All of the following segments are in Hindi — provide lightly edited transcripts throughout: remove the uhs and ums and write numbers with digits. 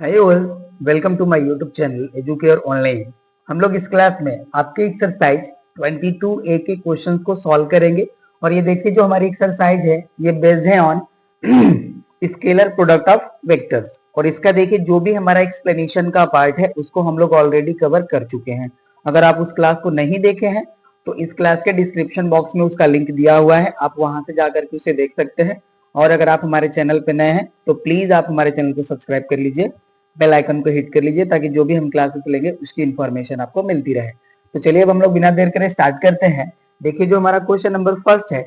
Hi all, welcome to my YouTube channel Educare online. हम लोग इस क्लास में आपके एक्सरसाइज 22A के क्वेश्चंस को सॉल्व करेंगे। और ये देखिए जो हमारी एक्सरसाइज है ये बेस्ड है on scalar product of vectors. और इसका देखिए जो भी हमारा एक्सप्लेनेशन का पार्ट है उसको हम लोग ऑलरेडी कवर कर चुके हैं। अगर आप उस क्लास को नहीं देखे हैं तो इस क्लास के डिस्क्रिप्शन बॉक्स में उसका लिंक दिया हुआ है, आप वहां से जाकर के उसे देख सकते हैं। और अगर आप हमारे चैनल पे नए हैं तो प्लीज आप हमारे चैनल को सब्सक्राइब कर लीजिए, बेल आइकन को हिट कर लीजिए ताकि जो भी हम क्लासेस लेंगे उसकी इन्फॉर्मेशन आपको मिलती रहे। तो चलिए अब हम लोग बिना देर करे स्टार्ट करते हैं। देखिए जो हमारा क्वेश्चन नंबर फर्स्ट है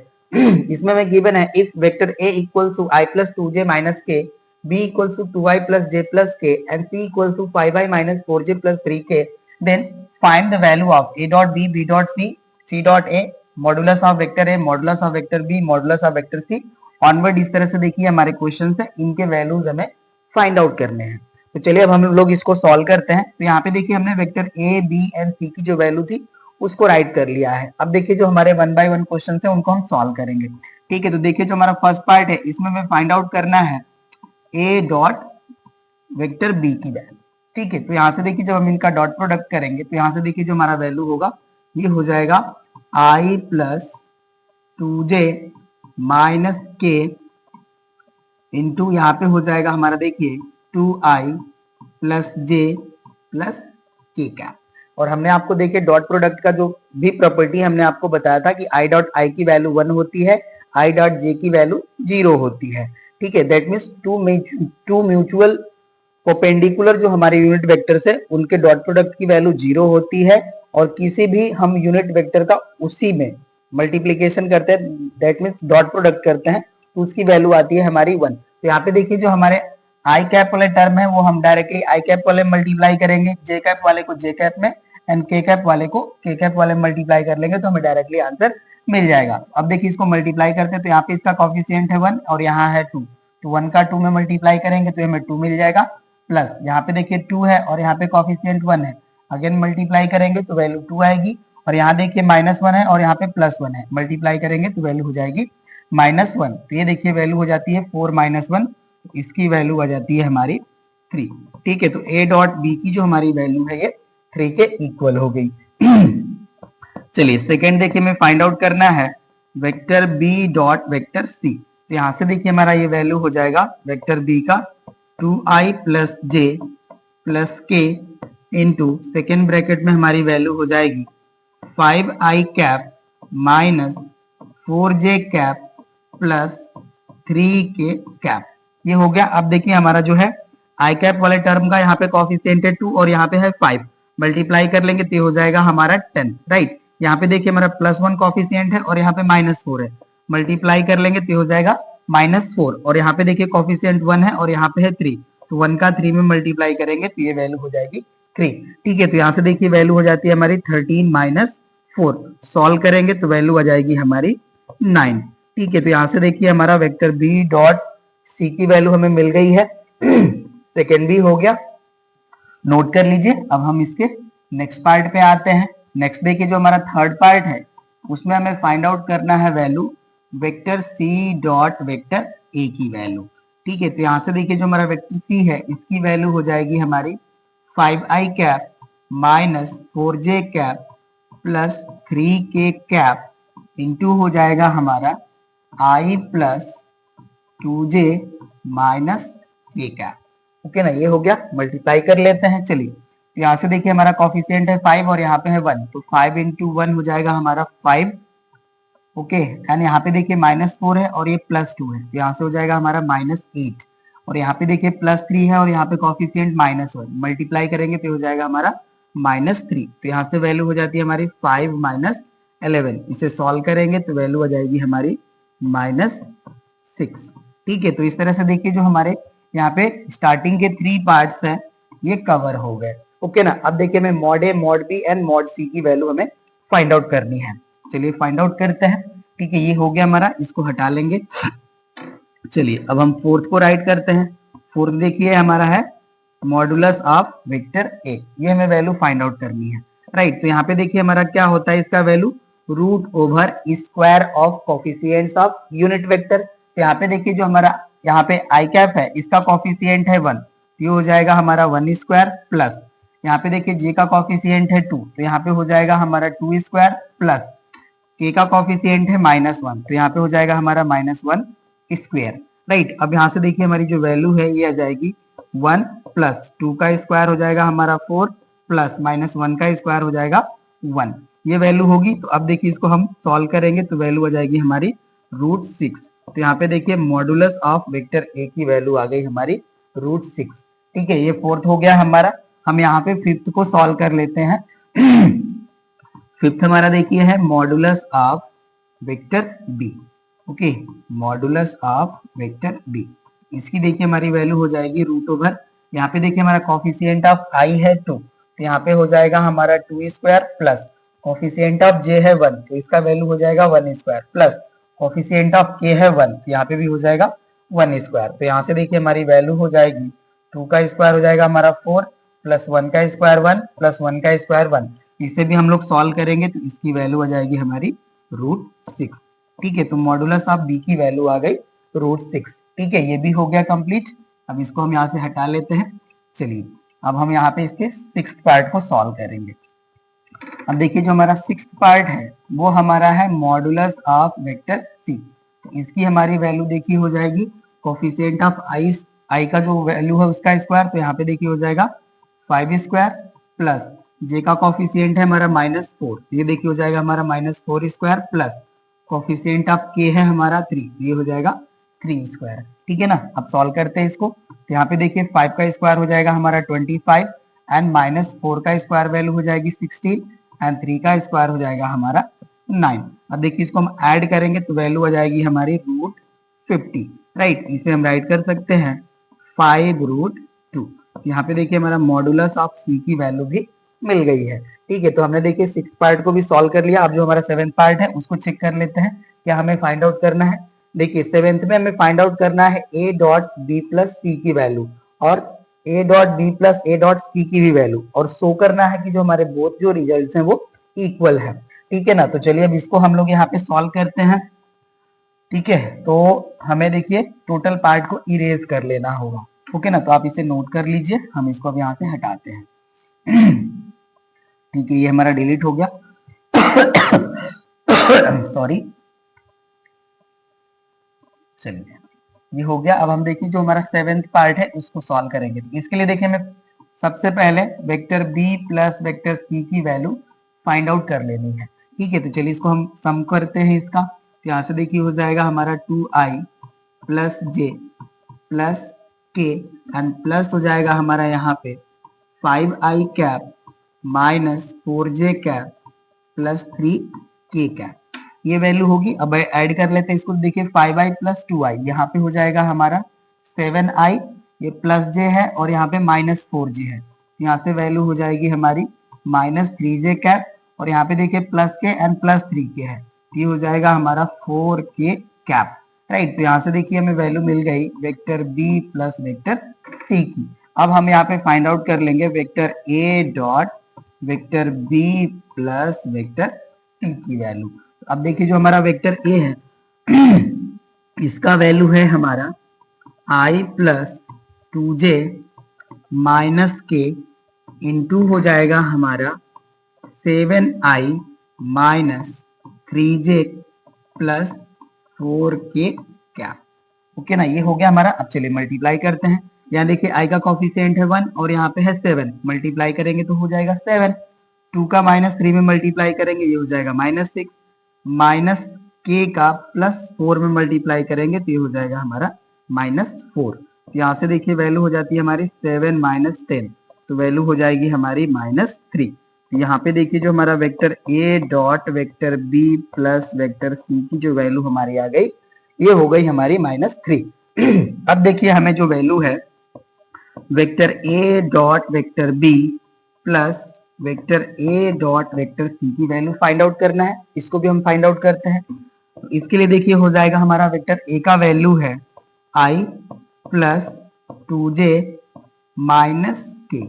इसमें हमें गिवन है if vector a equals to i plus 2j minus k, b equals to 2i plus j plus k and c equals to 5i minus 4j plus 3k, then find the value of a dot b, b dot c, c dot a, modulus of vector a, modulus of vector b, modulus of vector c onward. इस तरह से देखिए हमारे क्वेश्चन है, इनके वैल्यूज हमें फाइंड आउट करने हैं। तो चलिए अब हम लोग इसको सॉल्व करते हैं। तो यहाँ पे देखिए हमने वेक्टर ए बी एंड सी की जो वैल्यू थी उसको राइट कर लिया है। अब देखिए जो हमारे 1 बाय 1 क्वेश्चन है उनको हम सॉल्व करेंगे। ठीक है, तो देखिए जो हमारा फर्स्ट पार्ट है इसमें हमें फाइंड आउट करना है ए डॉट वेक्टर बी की वैल्यू। ठीक है, तो यहाँ से देखिए जब हम इनका डॉट प्रोडक्ट करेंगे तो यहाँ से देखिए जो हमारा वैल्यू होगा ये हो जाएगा आई प्लस 2j माइनस के इंटू यहाँ पे हो जाएगा हमारा देखिए 2i plus j plus k cap. और हमने आपको देखिए डॉट प्रोडक्ट का जो भी प्रॉपर्टी हमने आपको बताया था कि i डॉट i की वैल्यू 1 होती है, i डॉट j की वैल्यू 0 होती है। ठीक है, that means two mutual perpendicular जो हमारे यूनिट वेक्टर्स है उनके डॉट प्रोडक्ट की वैल्यू 0 होती है। और किसी भी हम यूनिट वेक्टर का उसी में मल्टीप्लीकेशन करते हैं, दैट मीन्स डॉट प्रोडक्ट करते हैं, तो उसकी वैल्यू आती है हमारी 1। तो यहाँ पे देखिए जो हमारे आई कैप वाले टर्म है वो हम डायरेक्टली आई कैप वाले मल्टीप्लाई करेंगे, जे कैप वाले को जे कैप में एंड के कैप वाले को के कैप वाले मल्टीप्लाई कर लेंगे तो हमें डायरेक्टली आंसर मिल जाएगा। अब देखिए इसको मल्टीप्लाई करते हैं तो यहाँ पे इसका कॉफिशिएंट है 1 और यहाँ है 2, तो 1 का 2 में मल्टीप्लाई करेंगे तो हमें 2 मिल जाएगा। प्लस यहाँ पे देखिए 2 है और यहाँ पे कॉफिशिएंट 1 है, अगेन मल्टीप्लाई करेंगे तो वैल्यू 2 आएगी। और यहाँ देखिए -1 है और यहाँ पे +1 है, मल्टीप्लाई करेंगे तो वैल्यू हो जाएगी -1। तो ये देखिए वैल्यू हो जाती है 4 - 1, इसकी वैल्यू आ जाती है हमारी 3। ठीक है, तो a डॉट बी की जो हमारी वैल्यू है ये 3 के इक्वल हो गई। चलिए सेकेंड देखिए हमें फाइंड आउट करना है vector b dot vector c। तो यहाँ से देखिए हमारा ये वैल्यू हो जाएगा वेक्टर b का 2i plus j plus k into second bracket में हमारी वैल्यू हो जाएगी 5i cap minus 4j cap plus 3k cap. ये हो गया। अब देखिए हमारा जो है आई कैप वाले टर्म का यहाँ पे कॉफिशिएंट है 2 और यहाँ पे है 5, मल्टीप्लाई कर लेंगे तो हो जाएगा हमारा 10। राइट, यहाँ पे देखिए हमारा +1 कॉफिशिएंट है और यहाँ पे -4 है, मल्टीप्लाई कर लेंगे तो हो जाएगा -4 और यहाँ पे देखिए कॉफिशिएंट 1 है और यहाँ पे है 3, तो 1 का 3 में मल्टीप्लाई करेंगे तो ये वैल्यू हो जाएगी 3। ठीक है, तो यहाँ से देखिए वैल्यू हो जाती है हमारी 13 - 4, सॉल्व करेंगे तो वैल्यू आ जाएगी हमारी 9। ठीक है, तो यहाँ से देखिए हमारा वेक्टर बी डॉट सी की वैल्यू हमें मिल गई है। सेकेंड भी हो गया, नोट कर लीजिए। अब हम इसके नेक्स्ट पार्ट पे आते हैं। नेक्स्ट देखिए जो हमारा थर्ड पार्ट है उसमें हमें फाइंड आउट करना है value vector c dot vector a की वैल्यू। ठीक है, तो यहाँ से देखिए जो हमारा वेक्टर सी है इसकी वैल्यू हो जाएगी हमारी 5i cap minus 4j cap plus 3k cap into हो जाएगा हमारा i plus 2j minus k cap. Okay ना, ये हो गया। मल्टीप्लाई कर लेते हैं। चलिए, तो यहाँ से देखिए हमारा कॉफिशिएंट है 5 और यहाँ पे है 1, तो 5 इंटू 1 हो जाएगा हमारा 5। ओके, एंड यहाँ पे देखिए -4 है और ये +2 है, तो यहाँ से हो जाएगा हमारा -8 और यहाँ पे देखिए +3 है और यहाँ पे कॉफिशिएंट -1, मल्टीप्लाई करेंगे तो हो जाएगा हमारा -3। तो यहाँ से वैल्यू हो जाती है हमारी 5 - 11, इसे सॉल्व करेंगे तो वैल्यू आ जाएगी हमारी -6। ठीक है, तो इस तरह से देखिए जो हमारे यहाँ पे स्टार्टिंग के 3 पार्ट्स हैं ये कवर हो गए। ओके ना, अब देखिए हमें mod a, mod b and mod c की वैल्यू हमें फाइंड आउट करनी है। चलिए फाइंड आउट करते हैं। ठीक है, ये हो गया हमारा, इसको हटा लेंगे। चलिए अब हम फोर्थ को राइट करते हैं। फोर्थ देखिए हमारा है मॉडुलस ऑफ वेक्टर ए, ये हमें वैल्यू फाइंड आउट करनी है। राइट, तो यहाँ पे देखिए हमारा क्या होता है इसका value √square of coefficients of unit vector. तो यहाँ पे देखिए जो हमारा यहाँ पे आई कैप है इसका कॉफिशिएंट है 1, तो ये हो जाएगा हमारा 1 स्क्वायर प्लस, यहाँ पे देखिए जे का कॉफिशिएंट है 2, तो यहाँ पे हो जाएगा हमारा 2 स्क्वायर प्लस के का कॉफिशिएंट है -1, तो यहाँ पे हो जाएगा हमारा -1 स्क्वायर। राइट, अब यहाँ से देखिए हमारी जो वैल्यू है ये आ जाएगी 1 प्लस 2 का स्क्वायर हो जाएगा हमारा 4 प्लस -1 का स्क्वायर हो जाएगा 1, ये वैल्यू होगी। तो अब देखिए इसको हम सॉल्व करेंगे तो वैल्यू आ जाएगी हमारी √6। तो यहाँ पे देखिए मॉडुलस ऑफ वेक्टर ए की वैल्यू आ गई हमारी √6। ठीक है, ये फोर्थ हो गया हमारा। हम यहाँ पे फिफ्थ को सॉल्व कर लेते हैं। फिफ्थ हमारा देखिए है modulus of vector b. Okay, modulus of vector b, इसकी देखिए हमारी वैल्यू हो जाएगी √, यहाँ पे देखिए हमारा कॉफिशिएंट ऑफ आई है 2, तो यहाँ पे हो जाएगा हमारा 2 स्क्वायर प्लस कॉफिशिएंट ऑफ जे है 1, तो इसका वैल्यू हो जाएगा 1 स्क्वायर प्लस कॉफिशिएंट ऑफ के है 1, तो यहाँ पे भी हो जाएगा 1 स्क्वायर। तो यहाँ से देखिए हमारी वैल्यू हो जाएगी 2 का स्क्वायर हो जाएगा हमारा 4 प्लस 1 का स्क्वायर 1 प्लस 1 का स्क्वायर 1, इसे भी हम लोग सॉल्व करेंगे तो इसकी वैल्यू आ जाएगी हमारी √6। ठीक है, तो मॉडुलस ऑफ बी की वैल्यू आ गई √6। ठीक है, ये भी हो गया कंप्लीट। अब इसको हम यहाँ से हटा लेते हैं। चलिए अब हम यहाँ पे इसके 6th पार्ट को सॉल्व करेंगे। अब देखिए जो हमारा 6th पार्ट है वो हमारा है मॉडुलस ऑफ वेक्टर सी, तो इसकी हमारी वैल्यू देखिए हो जाएगी कोफिशिएंट ऑफ आई का जो वैल्यू है उसका स्क्वायर, तो यहाँ पे देखिए हो जाएगा 5 स्क्वायर प्लस जे का कॉफिशिएंट है हमारा -4, ये देखिए हो जाएगा हमारा -4 स्क्वायर प्लस कॉफिशिएंट ऑफ के है हमारा 3, ये हो जाएगा 3 स्क्वायर। ठीक है ना, अब सॉल्व करते हैं इसको। तो यहाँ पे देखिए 5 का स्क्वायर हो जाएगा हमारा 25 एंड -4 का स्क्वायर वैल्यू हो जाएगी 16 एंड 3 का स्क्वायर हो जाएगा हमारा 9। अब देखिए इसको हम ऐड करेंगे तो वैल्यू आ जाएगी हमारी √50। राइट, इसे हम राइट कर सकते हैं 5√2। यहाँ पे देखिए हमारा मॉडुलस ऑफ सी की वैल्यू भी मिल गई है। ठीक है, तो हमने देखिए 6th पार्ट को भी सॉल्व कर लिया। अब जो हमारा 7th पार्ट है उसको चेक कर लेते हैं, क्या हमें फाइंड आउट करना है। देखिए 7th में हमें फाइंड आउट करना है a dot b plus c की वैल्यू और a dot b plus a dot c की भी वैल्यू, और शो करना है कि जो हमारे बोथ जो रिजल्ट्स हैं वो इक्वल है। ठीक है ना, तो चलिए अब इसको हम लोग यहाँ पे सॉल्व करते हैं। ठीक है, तो हमें देखिए टोटल पार्ट को इरेज कर लेना होगा। ओके ना, तो आप इसे नोट कर लीजिए, हम इसको अब यहाँ से हटाते हैं। ठीक है, ये हमारा डिलीट हो गया। सॉरी, चलिए ये हो गया। अब हम देखिए जो हमारा 7th पार्ट है उसको सॉल्व करेंगे। तो इसके लिए देखिए हमें सबसे पहले vector b plus vector c की वैल्यू फाइंड आउट कर लेनी है। ठीक है, तो चलिए इसको हम सम करते हैं इसका। तो यहाँ से देखिए हो जाएगा हमारा 2i प्लस जे प्लस के एंड प्लस हो जाएगा हमारा यहाँ पे 5i cap minus 4j cap plus 3k cap, ये वैल्यू होगी। अब ऐड कर लेते हैं इसको। देखिए 5i प्लस 2i, यहाँ पे हो जाएगा हमारा 7i, ये प्लस j है और यहाँ पे -4j है, यहाँ से वैल्यू हो जाएगी हमारी -3j कैप, और यहाँ पे देखिए प्लस के एंड प्लस 3k है, ये हो जाएगा हमारा 4k कैप। राइट, तो यहाँ से देखिए हमें वैल्यू मिल गई vector b plus vector c की। अब हम यहाँ पे फाइंड आउट कर लेंगे vector a dot vector b plus vector c की वैल्यू। अब देखिए जो हमारा वेक्टर a है इसका वैल्यू है हमारा i प्लस 2j माइनस के इंटू हो जाएगा हमारा 7i minus 3j plus 4k cap. Okay ना, ये हो गया हमारा। अब चलिए मल्टीप्लाई करते हैं। यहाँ देखिए i का कॉफिशिएंट है 1 और यहाँ पे है 7, मल्टीप्लाई करेंगे तो हो जाएगा 7, 2 का -3 में मल्टीप्लाई करेंगे ये हो जाएगा -6, माइनस k का प्लस 4 में मल्टीप्लाई करेंगे तो ये हो जाएगा हमारा -4। यहाँ से देखिए वैल्यू हो जाती है हमारी 7 माइनस 10, तो वैल्यू हो जाएगी हमारी -3। यहाँ पे देखिए जो हमारा vector a dot vector b plus vector c की जो वैल्यू हमारी आ गई ये हो गई हमारी -3। अब देखिए हमें जो वैल्यू है vector a dot vector b plus vector a dot vector c की वैल्यू फाइंड आउट करना है। इसको भी हम फाइंड आउट करते हैं। तो इसके लिए देखिए हो जाएगा हमारा वेक्टर a का वैल्यू है i plus 2j minus k,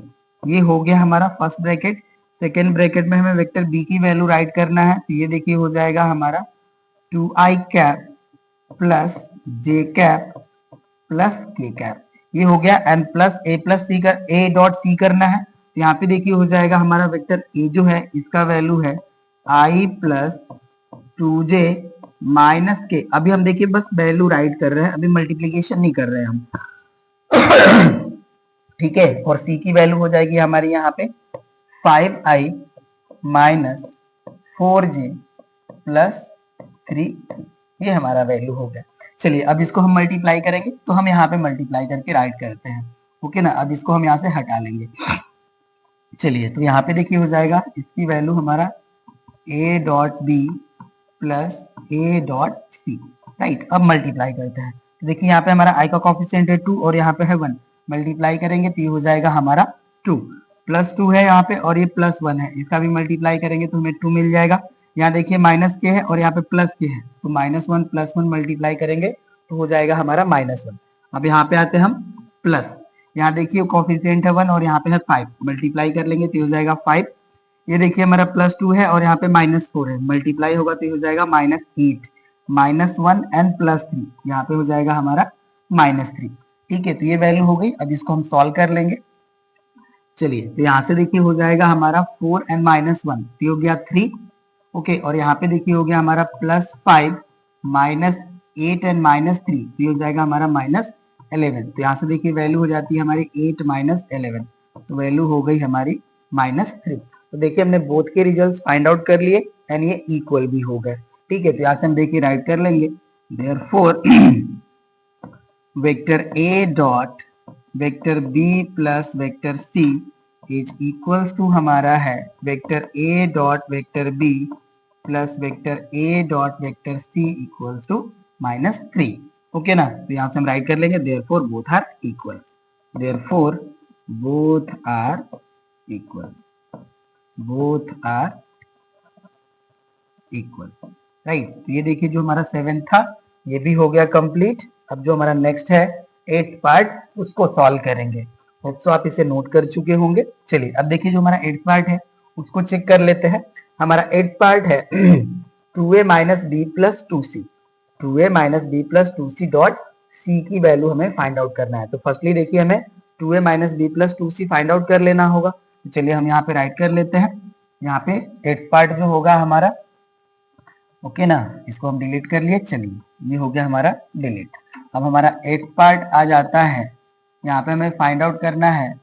ये हो गया हमारा फर्स्ट ब्रैकेट। सेकेंड ब्रैकेट में हमें वेक्टर b की वैल्यू राइट करना है, तो ये देखिए हो जाएगा हमारा 2i cap plus j cap plus k cap, ये हो गया एन प्लस सी कर ए डॉट सी करना है। तो यहाँ पे देखिए हो जाएगा हमारा वेक्टर ए जो है इसका वैल्यू है आई प्लस 2j माइनस के। अभी हम देखिए बस वैल्यू राइट कर रहे हैं, अभी मल्टीप्लीकेशन नहीं कर रहे हैं हम। ठीक है, और सी की वैल्यू हो जाएगी हमारी यहाँ पे 5i माइनस 4j प्लस 3, ये हमारा वैल्यू हो गया। चलिए अब इसको हम मल्टीप्लाई करेंगे, तो हम यहाँ पे मल्टीप्लाई करके राइट करते हैं। ओके ना, अब इसको हम यहाँ से हटा लेंगे। चलिए तो यहाँ पे देखिए हो जाएगा इसकी वैल्यू हमारा a dot b plus a dot c. Right, अब मल्टीप्लाई करते हैं। तो देखिए यहाँ पे हमारा i का कॉफिशिएंट है 2 और यहाँ पे है 1, मल्टीप्लाई करेंगे तो ये हो जाएगा हमारा 2 प्लस 2 है यहाँ पे और ये प्लस 1 है, इसका भी मल्टीप्लाई करेंगे तो हमें 2 मिल जाएगा। यहाँ देखिए माइनस के है और यहाँ पे प्लस के है, तो -1 प्लस 1 मल्टीप्लाई करेंगे तो हो जाएगा हमारा -1। अब यहाँ पे आते हैं हम प्लस, यहाँ देखिए कॉफिशिएंट है 1 और यहाँ पे है 5, मल्टीप्लाई कर लेंगे तो हो जाएगा 5। ये देखिए हमारा +2 है और यहाँ पे -4 है, मल्टीप्लाई होगा तो हो जाएगा -8 -1 एंड +3, यहाँ पे हो जाएगा हमारा -3। ठीक है, तो ये वैल्यू हो गई। अब इसको हम सॉल्व कर लेंगे। चलिए तो यहाँ से देखिए हो जाएगा हमारा 4 एंड -1, तो हो गया 3। ओके, और यहाँ पे देखिए हो गया हमारा +5 -8 एंड -3, तो ये हो जाएगा हमारा -11। तो यहाँ से देखिए वैल्यू हो जाती है हमारी 8 -11, तो वैल्यू हो गई हमारी -3। तो देखिए हमने बोथ के रिजल्ट्स फाइंड आउट कर लिए एंड ये इक्वल भी हो गए। ठीक है, तो यहाँ से हम देखिए राइट कर लेंगे। Therefore vector a dot vector b plus vector c is equals to हमारा है vector a dot vector b plus vector a dot vector c equals to -3। Okay ना, तो यहाँ से हम राइट कर लेंगे therefore both are equal. Therefore both are equal, both are equal. Right, तो ये देखिए जो हमारा 7 था ये भी हो गया कंप्लीट। अब जो हमारा नेक्स्ट है 8th पार्ट, उसको सॉल्व करेंगे। होप सो आप इसे नोट कर चुके होंगे। चलिए अब देखिए जो हमारा 8th पार्ट है उसको चेक कर लेते हैं। हमारा 8th पार्ट है 2a minus b plus 2c, 2a minus b plus 2c dot c की वैल्यू हमें फाइंड आउट करना है। तो फर्स्टली देखिए हमें 2a minus b plus 2c find out कर लेना होगा। तो चलिए हम यहाँ पे राइट कर लेते हैं। यहाँ पे 8th पार्ट जो होगा हमारा, ओके ना, इसको हम डिलीट कर लिए। चलिए ये हो गया हमारा डिलीट। अब हमारा 8th पार्ट आ जाता है, यहाँ पे हमें फाइंड आउट करना है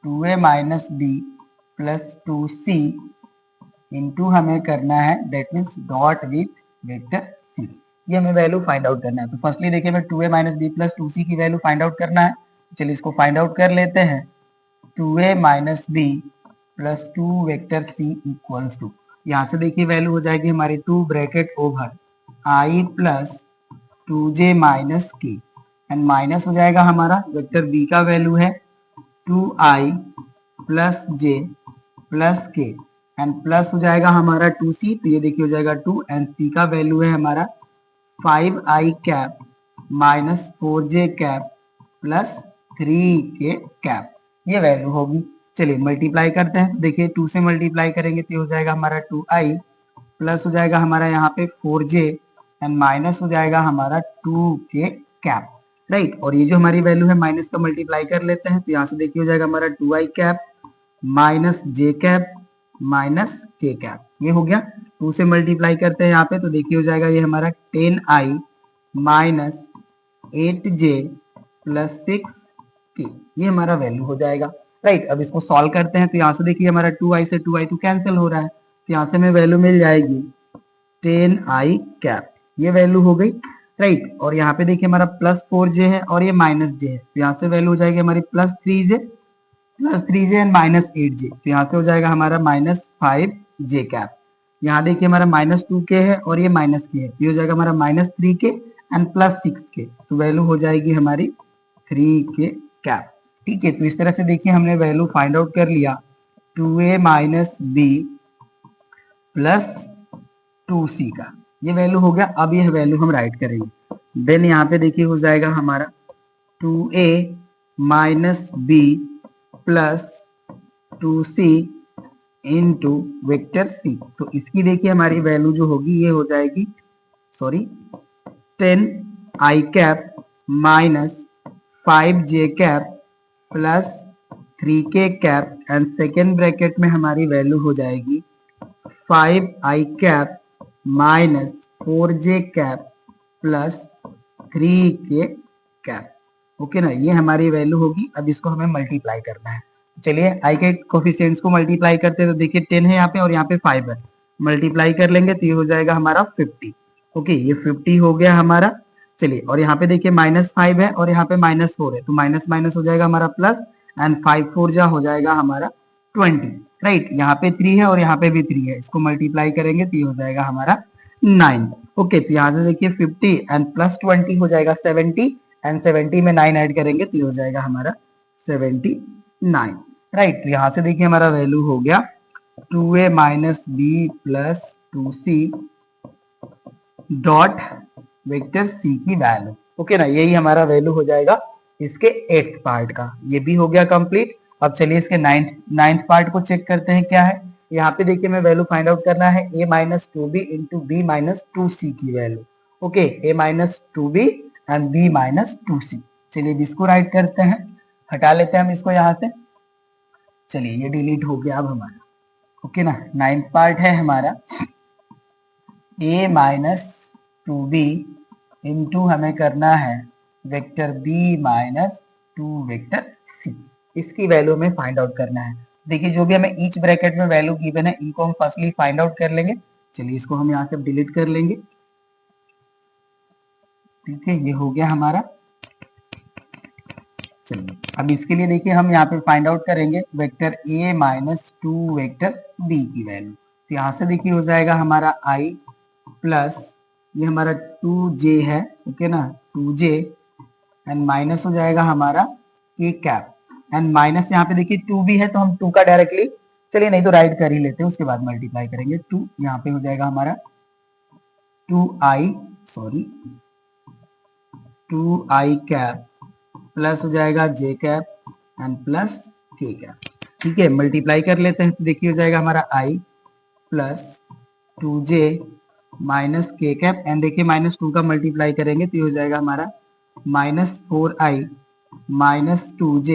2a minus b plus 2c into हमें करना है that means dot with vector c, ये हमें वैल्यू फाइंड आउट करना है। तो फर्स्टली देखिए हमें 2a minus b plus 2c की वैल्यू फाइंड आउट करना है। चलिए इसको फाइंड आउट कर लेते हैं। 2a minus b plus 2 vector c equals to, यहाँ से देखिए वैल्यू हो जाएगी हमारी 2 bracket over i plus 2j minus k and minus हो जाएगा हमारा वेक्टर b का वैल्यू है 2i प्लस j प्लस के एंड प्लस हो जाएगा हमारा 2c, तो ये देखिए हो जाएगा 2 एंड c का वैल्यू है हमारा 5i cap minus 4j cap plus 3k cap, ये वैल्यू होगी। चलिए मल्टीप्लाई करते हैं। देखिए 2 से मल्टीप्लाई करेंगे तो हो जाएगा हमारा 2i प्लस हो जाएगा हमारा यहाँ पे 4j एंड माइनस हो जाएगा हमारा 2k कैप। राइट, और ये जो हमारी वैल्यू है माइनस का मल्टीप्लाई कर लेते हैं। तो यहाँ से देखिए हो जाएगा हमारा 2i cap minus j cap minus k cap, ये हो गया। 2 से मल्टीप्लाई करते हैं यहाँ पे, तो देखिए हो जाएगा ये हमारा 10i minus 8j plus 6k, ये हमारा वैल्यू हो जाएगा। राइट, अब इसको सॉल्व करते हैं। तो यहाँ से देखिए हमारा 2i से 2i तो कैंसिल हो रहा है, तो यहाँ से हमें वैल्यू मिल जाएगी 10i कैप, ये वैल्यू हो गई। राइट, और यहाँ पे देखिए हमारा प्लस 4j है और ये माइनस j है, तो यहाँ से वैल्यू हो जाएगी हमारी plus 3j and minus 8j, तो यहाँ से हो जाएगा हमारा -5j कैप। यहाँ देखिए हमारा -2k है और ये -k है, ये हो जाएगा हमारा -3k एंड प्लस 6k, तो वैल्यू हो जाएगी हमारी 3k कैप। ठीक है, तो इस तरह से देखिए हमने वैल्यू फाइंड आउट कर लिया 2a minus b plus 2c का, ये वैल्यू हो गया। अब ये वैल्यू हम राइट करेंगे। देन यहाँ पे देखिए हो जाएगा हमारा 2a minus b plus 2c into vector c, तो इसकी देखिए हमारी वैल्यू जो होगी ये हो जाएगी 10i cap minus 5j cap plus 3k cap and second bracket में हमारी वैल्यू हो जाएगी 5i cap minus 4j cap plus 3k cap. Okay ना, ये हमारी वैल्यू होगी। अब इसको हमें मल्टीप्लाई करना है। चलिए आई के कोफिशिएंट्स को मल्टीप्लाई करते हैं तो देखिए 10 है यहाँ पे और यहाँ पे 5 है, मल्टीप्लाई कर लेंगे तो ये हो जाएगा हमारा 50। ओके, ये 50 हो गया हमारा। चलिए, और यहाँ पे देखिए -5 है और यहाँ पे -4 है, तो माइनस माइनस हो जाएगा हमारा प्लस एंड 5 4 जा हो जाएगा हमारा 20। राइट, यहाँ पे 3 है और यहाँ पे भी 3 है, इसको मल्टीप्लाई करेंगे तो ये हो जाएगा हमारा 9। ओके, तो यहाँ से देखिए 50 एंड प्लस 20 हो जाएगा 70 एंड 70 में 9 ऐड करेंगे तो ये हो जाएगा हमारा 79। राइट, तो यहाँ से देखिए हमारा वैल्यू हो गया 2a minus b plus 2c dot vector c की वैल्यू। ओके ना, यही हमारा वैल्यू हो जाएगा इसके 8th पार्ट का। ये भी हो गया कंप्लीट। अब चलिए इसके नाइन्थ पार्ट को चेक करते हैं क्या है। यहाँ पे देखिए मैं वैल्यू फाइंड आउट करना है a minus 2b into B minus 2c की value. Okay, a minus 2b and b minus 2c। चलिए इसको राइट करते हैं, हटा लेते हैं हम इसको यहाँ से। चलिए ये डिलीट हो गया अब हमारा। ओके ना, 9th पार्ट है हमारा a माइनस 2b इंटू हमें करना है vector b minus 2 vector c। इसकी वैल्यू हमें फाइंड आउट करना है। देखिए जो भी हमें ईच ब्रैकेट में वैल्यू गिवन है इनको हम फर्स्टली फाइंड आउट कर लेंगे। चलिए इसको हम यहाँ से डिलीट कर लेंगे। ठीक है, ये हो गया हमारा। चलिए अब इसके लिए देखिए हम यहाँ पे फाइंड आउट करेंगे vector a minus 2 vector b की वैल्यू। तो यहाँ से देखिए हो जाएगा हमारा i प्लस ये हमारा 2j है। ओके ना, 2j एंड माइनस हो जाएगा हमारा k कैप एंड माइनस यहाँ पे देखिए 2 भी है तो हम 2 का डायरेक्टली, चलिए नहीं तो राइट कर ही लेते हैं, उसके बाद मल्टीप्लाई करेंगे। 2 यहाँ पे हो जाएगा हमारा 2i कैप प्लस हो जाएगा j cap and plus k cap. ठीक है, मल्टीप्लाई कर लेते हैं तो देखिए हो जाएगा हमारा i plus 2j minus k cap and देखिए -2 का मल्टीप्लाई करेंगे तो ये हो जाएगा हमारा -4i minus 2j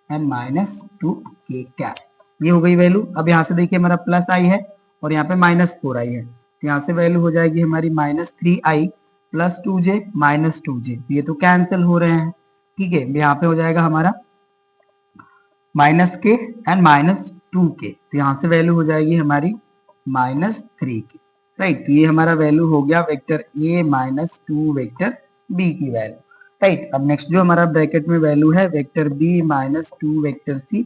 and minus 2k cap. ये हो गई वैल्यू। अब यहाँ से देखिए हमारा प्लस i है और यहाँ पे -4i है, तो यहाँ से वैल्यू हो जाएगी हमारी -3i plus 2j minus 2j। ये तो कैंसिल हो रहे हैं। ठीक है, यहाँ पे हो जाएगा हमारा -k एंड -2k, तो यहाँ से वैल्यू हो जाएगी हमारी -3k। राइट, तो ये हमारा वैल्यू हो गया vector a minus 2 vector b की वैल्यू। राइट, अब नेक्स्ट जो हमारा ब्रैकेट में वैल्यू है vector b minus 2 vector c,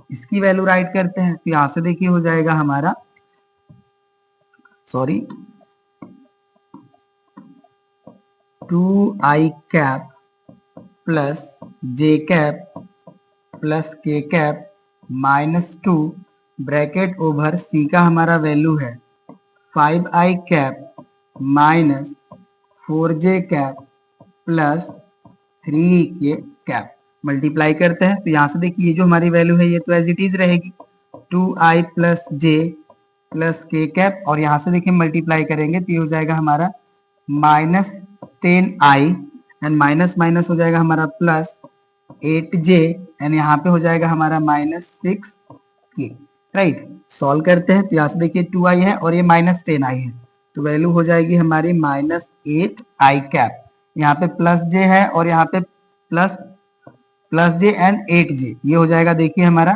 इसकी वैल्यू राइट करते हैं। तो यहाँ से देखिए हो जाएगा हमारा 2i cap plus j cap plus k cap -2 bracket over c का हमारा वैल्यू है 5i cap minus 4j cap plus 3k cap. Multiply करते हैं तो यहाँ से देखिए ये जो हमारी वैल्यू है ये तो एज इट इज रहेगी 2i plus j plus k cap, और यहाँ से देखिए मल्टीप्लाई करेंगे तो ये हो जाएगा हमारा -10i एंड माइनस माइनस हो जाएगा हमारा प्लस 8j एंड यहाँ पे हो जाएगा हमारा -6k। राइट, सॉल्व करते हैं तो यहाँ से देखिए 2i है और ये -10i है, तो वैल्यू हो जाएगी हमारी -8i कैप। यहाँ पे प्लस j है और यहाँ पे प्लस j एंड 8j, ये हो जाएगा देखिए हमारा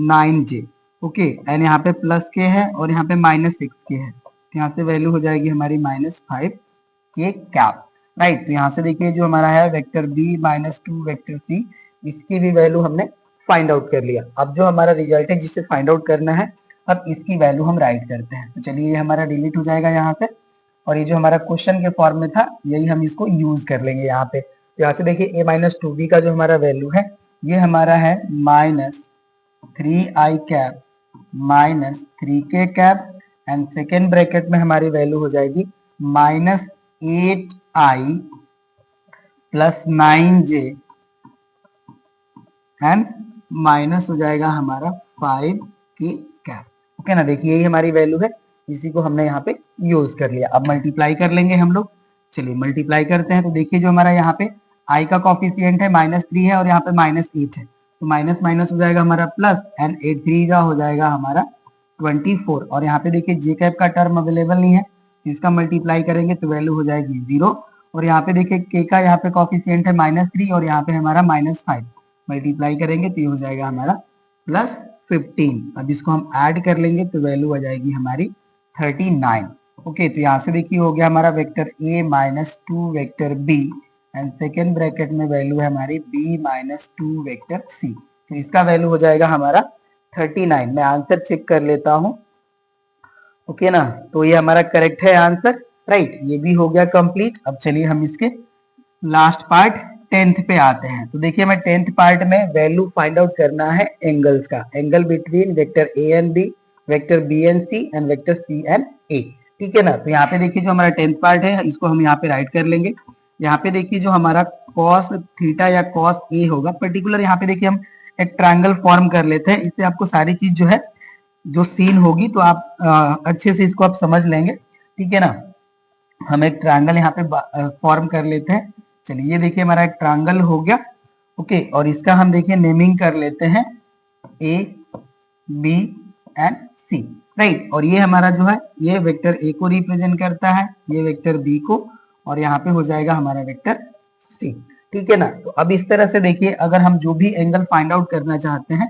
9j। ओके, एंड यहाँ पे प्लस k है और यहाँ पे -6k है, तो यहाँ से वैल्यू हो जाएगी हमारी -5k कैप। राइट, तो यहाँ से देखिए जो हमारा है vector b minus 2 vector c, इसकी भी वैल्यू हमने फाइंड आउट कर लिया। अब जो हमारा रिजल्ट है जिसे फाइंड आउट करना है, अब इसकी वैल्यू हम राइट करते हैं। तो चलिए ये हमारा डिलीट हो जाएगा यहाँ से, और ये जो हमारा क्वेश्चन के फॉर्म में था यही हम इसको यूज कर लेंगे यहाँ पे। तो यहाँ से देखिए a माइनस 2b का जो हमारा वैल्यू है ये हमारा है -3i cap minus 3k cap and second bracket में हमारी वैल्यू हो जाएगी -8i plus 9j and minus हो जाएगा हमारा 5k कैप। ओके ना, देखिए यही हमारी वैल्यू है, इसी को हमने यहाँ पे यूज कर लिया। अब मल्टीप्लाई कर लेंगे हम लोग। चलिए मल्टीप्लाई करते हैं तो देखिए जो हमारा यहाँ पे आई का कॉफिशियंट है -3 है और यहाँ पे -8 है, तो माइनस माइनस हो जाएगा हमारा प्लस, एंड 8 3 का हो जाएगा हमारा 24। और यहाँ पे देखिए जे कैप का टर्म अवेलेबल नहीं है, इसका मल्टीप्लाई करेंगे तो वैल्यू हो जाएगी 0। और यहाँ पे देखिए के का यहाँ पे कॉफिशियंट है -3 और यहाँ पे हमारा -5, मल्टीप्लाई करेंगे तो ये हो जाएगा हमारा +15। अब इसको हम ऐड कर लेंगे तो वैल्यू आ जाएगी हमारी 39। ओके, तो यहाँ से देखिए हो गया हमारा vector a -2 vector b, and second bracket में वैल्यू है हमारी b -2 वेक्टर c, तो इसका वैल्यू हो जाएगा हमारा 39। मैं आंसर चेक कर लेता हूँ। ओके ना, तो ये हमारा करेक्ट है आंसर, राइट। ये भी हो गया कंप्लीट। अब चलिए हम इसके लास्ट पार्ट 10th पे आते हैं। तो देखिए मैं 10th पार्ट में वैल्यू फाइंड आउट करना है एंगल्स का, angle between vector A and B, vector B and C, and vector C and A. ठीक है ना, तो यहाँ पे देखिए जो हमारा 10th पार्ट है इसको हम यहाँ पे राइट कर लेंगे। यहाँ पे देखिए जो हमारा कॉस थीटा या कॉस ए होगा, पर्टिकुलर यहाँ पे देखिए हम एक ट्रायंगल फॉर्म कर लेते हैं, इससे आपको सारी चीज जो है जो सीन होगी तो आप अच्छे से इसको आप समझ लेंगे। ठीक है ना, हम एक ट्रायंगल यहाँ पे फॉर्म कर लेते हैं। चलिए ये देखिए हमारा एक ट्रायंगल हो गया। ओके, और इसका हम देखिए नेमिंग कर लेते हैं a b and c, right. और ये हमारा जो है ये वेक्टर ए को रिप्रेजेंट करता है, ये वेक्टर बी को, और यहाँ पे हो जाएगा हमारा वेक्टर सी। ठीक है ना, तो अब इस तरह से देखिए अगर हम जो भी एंगल फाइंड आउट करना चाहते हैं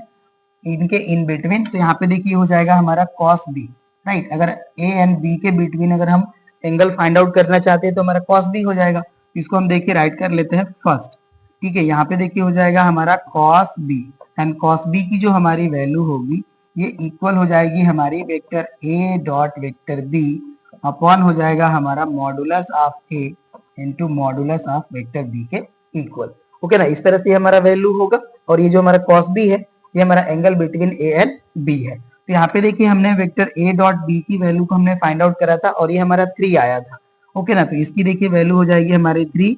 इनके इन बिटवीन, तो यहाँ पे देखिए हो जाएगा हमारा कॉस बी, राइट। अगर ए एंड बी के बिटवीन अगर हम एंगल फाइंड आउट करना चाहते हैं तो हमारा कॉस बी हो जाएगा, इसको हम देखिए राइट कर लेते हैं फर्स्ट। ठीक है, यहाँ पे देखिए हो जाएगा हमारा cos b, and cos b की जो हमारी वैल्यू होगी ये इक्वल हो जाएगी हमारी vector a dot vector b upon हो जाएगा हमारा modulus of a into modulus of vector b के इक्वल। ओके ना, इस तरह से हमारा वैल्यू होगा। और ये जो हमारा कॉस बी है ये हमारा angle between a and b है। तो यहाँ पे देखिए हमने वेक्टर ए डॉट बी की वैल्यू को हमने फाइंड आउट करा था और ये हमारा 3 आया था। ओके ना, तो इसकी देखिए वैल्यू हो जाएगी हमारी 3,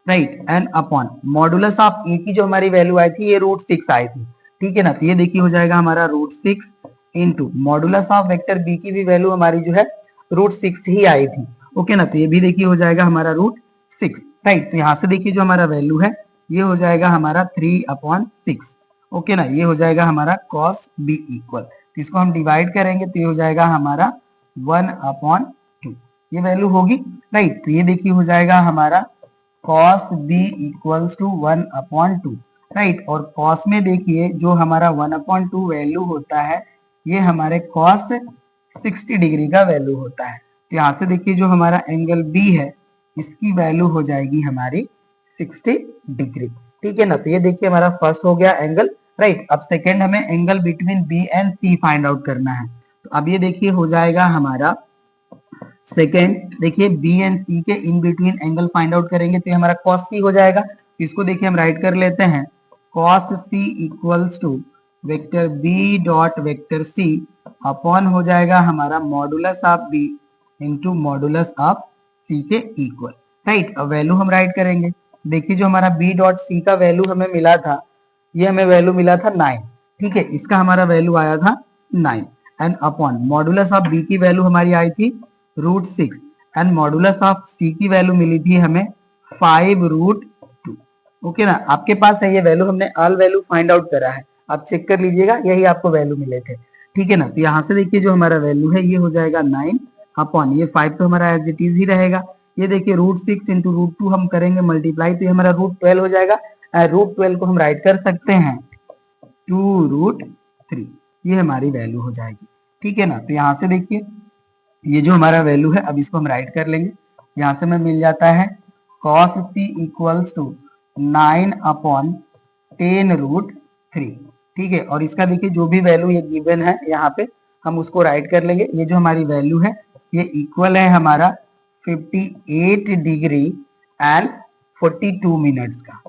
right, and upon modulus of A की जो हमारी वैल्यू आई थी ये √6 आई थी। ठीक है ना, तो ये देखिए हो जाएगा हमारा √6 into modulus of vector b की भी वैल्यू हमारी जो है √6 ही आई थी। ओके ना, तो ये भी देखिए हो जाएगा हमारा √6, राइट। तो यहाँ से देखिए जो हमारा वैल्यू है ये हो जाएगा हमारा 3/6। ओके ना, ये हो जाएगा हमारा कॉस बी इक्वल, इसको हम डिवाइड करेंगे तो ये हो जाएगा हमारा 1/2, ये वैल्यू होगी, राइट। तो ये देखिए हो जाएगा हमारा cos b equals to 1/2, right. और कॉस में देखिए जो हमारा 1/2 वैल्यू होता है ये हमारे कॉस 60 डिग्री का वैल्यू होता है। तो यहाँ से देखिए जो हमारा एंगल बी है इसकी वैल्यू हो जाएगी हमारी 60 डिग्री। ठीक है ना, तो ये देखिए हमारा फर्स्ट हो गया एंगल, राइट। अब सेकेंड हमें angle between b and c find out करना है। तो अब ये देखिए हो जाएगा हमारा सेकेंड, देखिए बी एंड सी के in between angle find out करेंगे तो ये हमारा कॉस सी हो जाएगा। तो इसको देखिए हम राइट कर लेते हैं, cos C equals to vector B dot vector C upon हो जाएगा हमारा modulus of B into modulus of C के इक्वल, राइट। अब वैल्यू हम राइट करेंगे। देखिए जो हमारा बी डॉट सी का वैल्यू हमें मिला था ये हमें वैल्यू मिला था 9। ठीक है, इसका हमारा वैल्यू आया था 9, and upon modulus of b की वैल्यू हमारी आई थी √6, एंड मॉडुलस ऑफ सी की वैल्यू मिली थी हमें 5√2। ओके ना, आपके पास है ये वैल्यू, हमने ऑल वैल्यू फाइंड आउट करा है, आप चेक कर लीजिएगा, यही आपको वैल्यू मिले थे। ठीक है ना, तो यहाँ से देखिए जो हमारा वैल्यू है ये हो जाएगा 9 अपॉन ये 5 तो हमारा एज इट इज ही रहेगा। ये देखिए √6 इंटू √2 हम करेंगे मल्टीप्लाई तो ये हमारा √12 हो जाएगा। √12 को हम राइट कर सकते हैं 2√3, ये हमारी वैल्यू हो जाएगी। ठीक है ना, तो यहाँ से देखिए ये जो हमारा वैल्यू है अब इसको हम राइट कर लेंगे। यहाँ से हमें मिल जाता है cos c इक्वल्स टू 9/10√3। ठीक है, और इसका देखिए जो भी वैल्यू ये गिवन है यहाँ पे हम उसको राइट कर लेंगे। ये जो हमारी वैल्यू है ये इक्वल है हमारा 58 डिग्री एंड 42 मिनट्स का।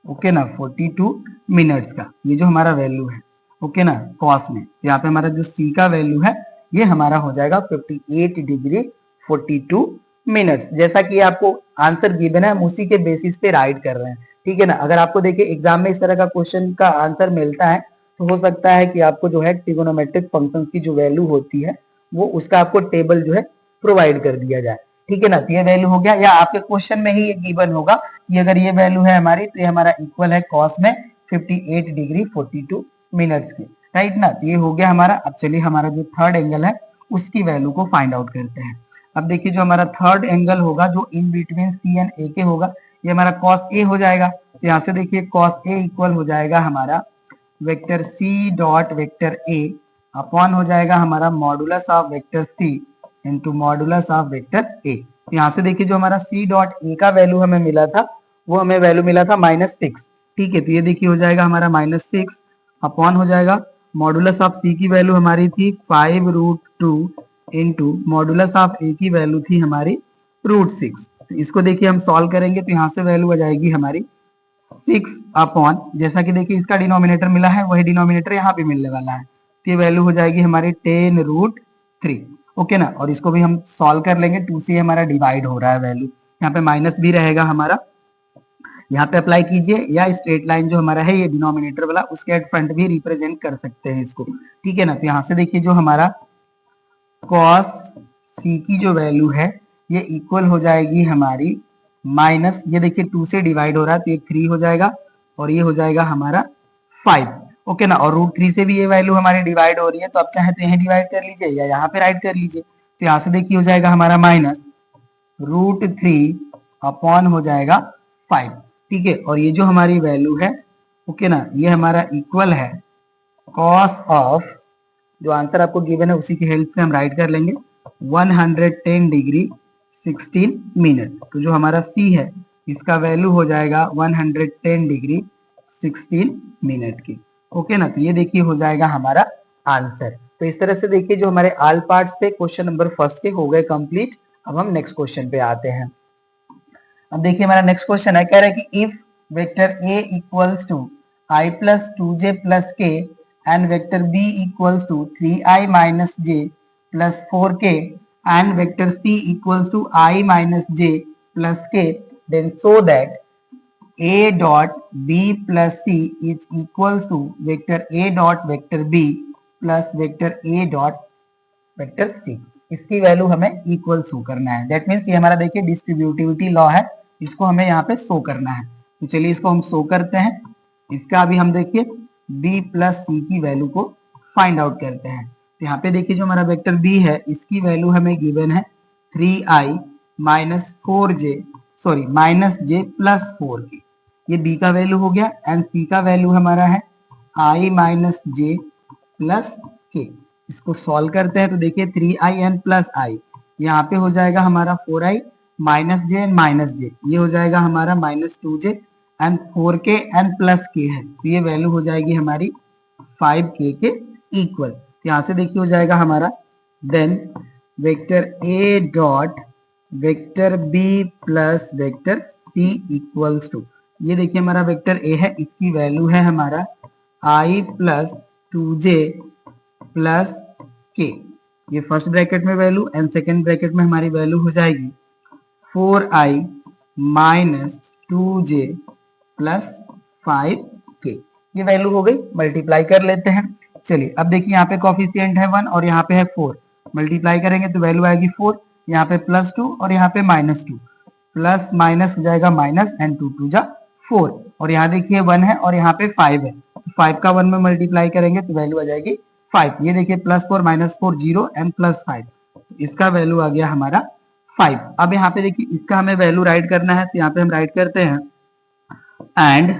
ओके ना, 42 मिनट्स का ये जो हमारा वैल्यू है, ओके ना, कॉस में। यहाँ पे हमारा जो सी का वैल्यू है ये हमारा हो जाएगा 58 डिग्री 42 मिनट्स। जैसा कि आपको आंसर गिवन है हम उसी के बेसिस पे राइट कर रहे हैं। ठीक है ना, अगर आपको देखिए एग्जाम में इस तरह का क्वेश्चन का आंसर मिलता है तो हो सकता है कि आपको जो है ट्रिगोनोमेट्रिक फंक्शन की जो वैल्यू होती है वो उसका आपको टेबल जो है प्रोवाइड कर दिया जाए। ठीक है ना। तो ये वैल्यू हो गया, या आपके क्वेश्चन में ही ये गिवन होगा कि अगर ये वैल्यू है हमारी तो ये हमारा इक्वल है कॉस में 58 डिग्री 42 मिनट्स की, राइट ना। तो ये हो गया हमारा। अब चलिए हमारा जो थर्ड एंगल है उसकी वैल्यू को फाइंड आउट करते हैं। अब देखिए जो हमारा थर्ड एंगल होगा जो इन बिटवीन सी एंड ए के होगा, ये हमारा कॉस ए हो जाएगा। तो यहाँ से देखिए कॉस ए इक्वल हो जाएगा हमारा vector c dot vector a upon हो जाएगा हमारा modulus of vector c into modulus of vector a. यहाँ से देखिए जो हमारा सी डॉट ए का वैल्यू हमें मिला था वो हमें वैल्यू मिला था -6, ठीक है। तो ये देखिए हो जाएगा हमारा -6 अपॉन हो जाएगा मॉडुलस ऑफ सी की वैल्यू हमारी थी 5√2 इंटू मॉडुलस ऑफ ए की वैल्यू थी हमारी √6। तो इसको देखिए हम सॉल्व करेंगे तो यहाँ से वैल्यू आ जाएगी हमारी 6 अपॉन, जैसा कि देखिए इसका डिनोमिनेटर मिला है वही डिनोमिनेटर यहाँ पे मिलने वाला है, तो ये वैल्यू हो जाएगी हमारी 10√3, ओके ना। और इसको भी हम सॉल्व कर लेंगे, 2 से हमारा डिवाइड हो रहा है वैल्यू, यहाँ पे माइनस भी रहेगा हमारा, यहाँ पे अप्लाई कीजिए, या स्ट्रेट लाइन जो हमारा है ये डिनोमिनेटर वाला उसके एट फ्रंट भी रिप्रेजेंट कर सकते हैं इसको, ठीक है ना। तो यहाँ से देखिए जो हमारा कॉस सी की जो वैल्यू है ये इक्वल हो जाएगी हमारी माइनस, ये देखिए 2 से डिवाइड हो रहा है तो ये 3 हो जाएगा और ये हो जाएगा हमारा 5, ओके ना। और √3 से भी ये वैल्यू हमारी डिवाइड हो रही है, तो आप चाहे तो यहीं डिवाइड कर लीजिए या यहाँ पे राइट कर लीजिए। तो यहाँ से देखिए हो जाएगा हमारा -√3 अपॉन हो जाएगा 5, ठीक है। और ये जो हमारी वैल्यू है, ओके ना, ये हमारा इक्वल है कॉस ऑफ, जो आंसर आपको गिवन है उसी की हेल्प से हम राइट कर लेंगे 110 डिग्री 16 मिनट। तो जो हमारा सी है इसका वैल्यू हो जाएगा 110 डिग्री 16 मिनट की, ओके ना। तो ये देखिए हो जाएगा हमारा आंसर। तो इस तरह से देखिए जो हमारे ऑल पार्ट्स थे क्वेश्चन नंबर फर्स्ट के हो गए कंप्लीट। अब हम नेक्स्ट क्वेश्चन पे आते हैं। अब देखिए हमारा नेक्स्ट क्वेश्चन है, कह रहा है कि if vector A equals to I plus 2j plus के and vector B equals to 3i minus J plus 4k and vector c equals to I minus j plus k, then so that a dot b plus c is equals to vector a dot vector b plus vector a dot vector c। इसकी वैल्यू हमें इक्वल शो करना है। दैट मीन्स ये हमारा देखिए डिस्ट्रीब्यूटिविटी लॉ है, इसको हमें यहाँ पे शो करना है। तो चलिए इसको हम शो करते हैं। इसका अभी हम देखिए b प्लस c की वैल्यू को फाइंड आउट करते हैं। तो यहाँ पे देखिए जो हमारा वेक्टर b है इसकी वैल्यू हमें गिवन है 3i minus 4j sorry minus j plus 4k, ये b का वैल्यू हो गया। एंड c का वैल्यू हमारा है i minus j plus k। इसको सॉल्व करते हैं तो देखिए 3i एंड प्लस i, यहाँ पे हो जाएगा हमारा 4i minus j and minus j, ये हो जाएगा हमारा -2j and 4k and plus k है, तो ये वैल्यू हो जाएगी हमारी 5k के इक्वल। यहाँ से देखिए हो जाएगा हमारा then vector a dot vector b plus vector c equals to, ये देखिए हमारा वेक्टर a है इसकी वैल्यू है हमारा i plus 2j plus k, ये फर्स्ट ब्रैकेट में वैल्यू एंड सेकेंड ब्रैकेट में हमारी वैल्यू हो जाएगी 4i minus 2j plus 5k, ये वैल्यू हो गई। मल्टीप्लाई कर लेते हैं। चलिए अब देखिए यहाँ पे कॉफिशिएंट है 1 और यहाँ पे है 4, मल्टीप्लाई करेंगे तो वैल्यू आएगी 4, यहाँ पे +2 और यहाँ पे -2, प्लस माइनस हो जाएगा माइनस एंड 2 2 जा 4, और यहाँ देखिए 1 है और यहाँ पे 5 है, 5 का 1 में मल्टीप्लाई करेंगे तो वैल्यू आ जाएगी 5। ये देखिए +4 -4 0 एंड +5, इसका वैल्यू आ गया हमारा 5। अब यहाँ पे देखिए इसका हमें वैल्यू राइट करना है, तो यहाँ पे हम राइट करते हैं and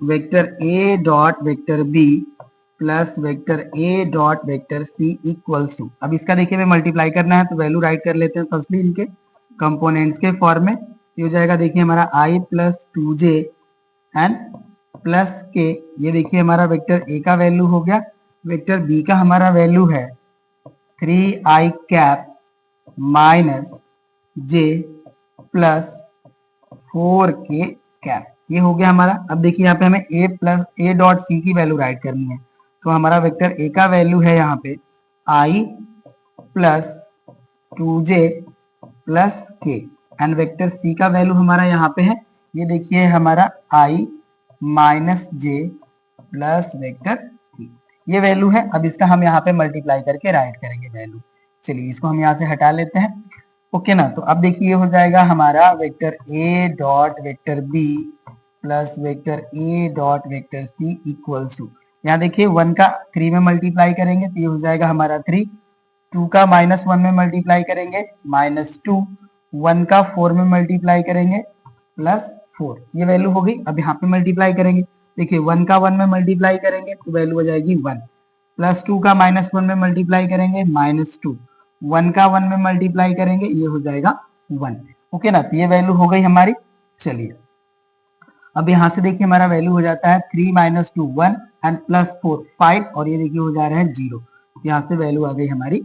vector a dot vector b plus vector a dot vector c equals to, अब इसका देखिए हमें मल्टीप्लाई करना है तो वैल्यू राइट कर लेते हैं फर्स्टली इनके कंपोनेंट्स के फॉर्म में। ये हो जाएगा देखिए हमारा i plus 2j and plus k, ये देखिए हमारा वेक्टर a का वैल्यू हो गया, वेक्टर b का हमारा वैल्यू है 3i cap minus j plus 4k cap, ये हो गया हमारा। अब देखिए यहाँ पे हमें a plus a dot c की वैल्यू राइट करनी है, तो हमारा वेक्टर a का वैल्यू है यहाँ पे i plus 2j plus k and vector c का वैल्यू हमारा यहाँ पे है, ये देखिए हमारा i minus j plus vector c, ये वैल्यू है। अब इसका हम यहाँ पे मल्टीप्लाई करके राइट करेंगे वैल्यू। चलिए इसको हम यहाँ से हटा लेते हैं। ओके ना। तो अब देखिए ये हो जाएगा हमारा vector a dot vector b plus vector a dot vector c equals to, यहाँ देखिए 1 का 3 में मल्टीप्लाई करेंगे तो ये हो जाएगा हमारा 3, 2 का -1 में मल्टीप्लाई करेंगे -2, 1 का 4 में मल्टीप्लाई करेंगे +4, ये वैल्यू हो गई। अब यहाँ पे मल्टीप्लाई करेंगे, देखिए 1 का 1 में मल्टीप्लाई करेंगे तो वैल्यू हो जाएगी 1, +2 का -1 में मल्टीप्लाई करेंगे -2, 1 का 1 में मल्टीप्लाई करेंगे ये हो जाएगा 1। ओके ना, तो ये वैल्यू हो गई हमारी। चलिए अब यहाँ से देखिए हमारा वैल्यू हो जाता है 3 - 2 1 एंड +4 5, और ये देखिए हो जा रहा है 0, यहाँ से वैल्यू आ गई हमारी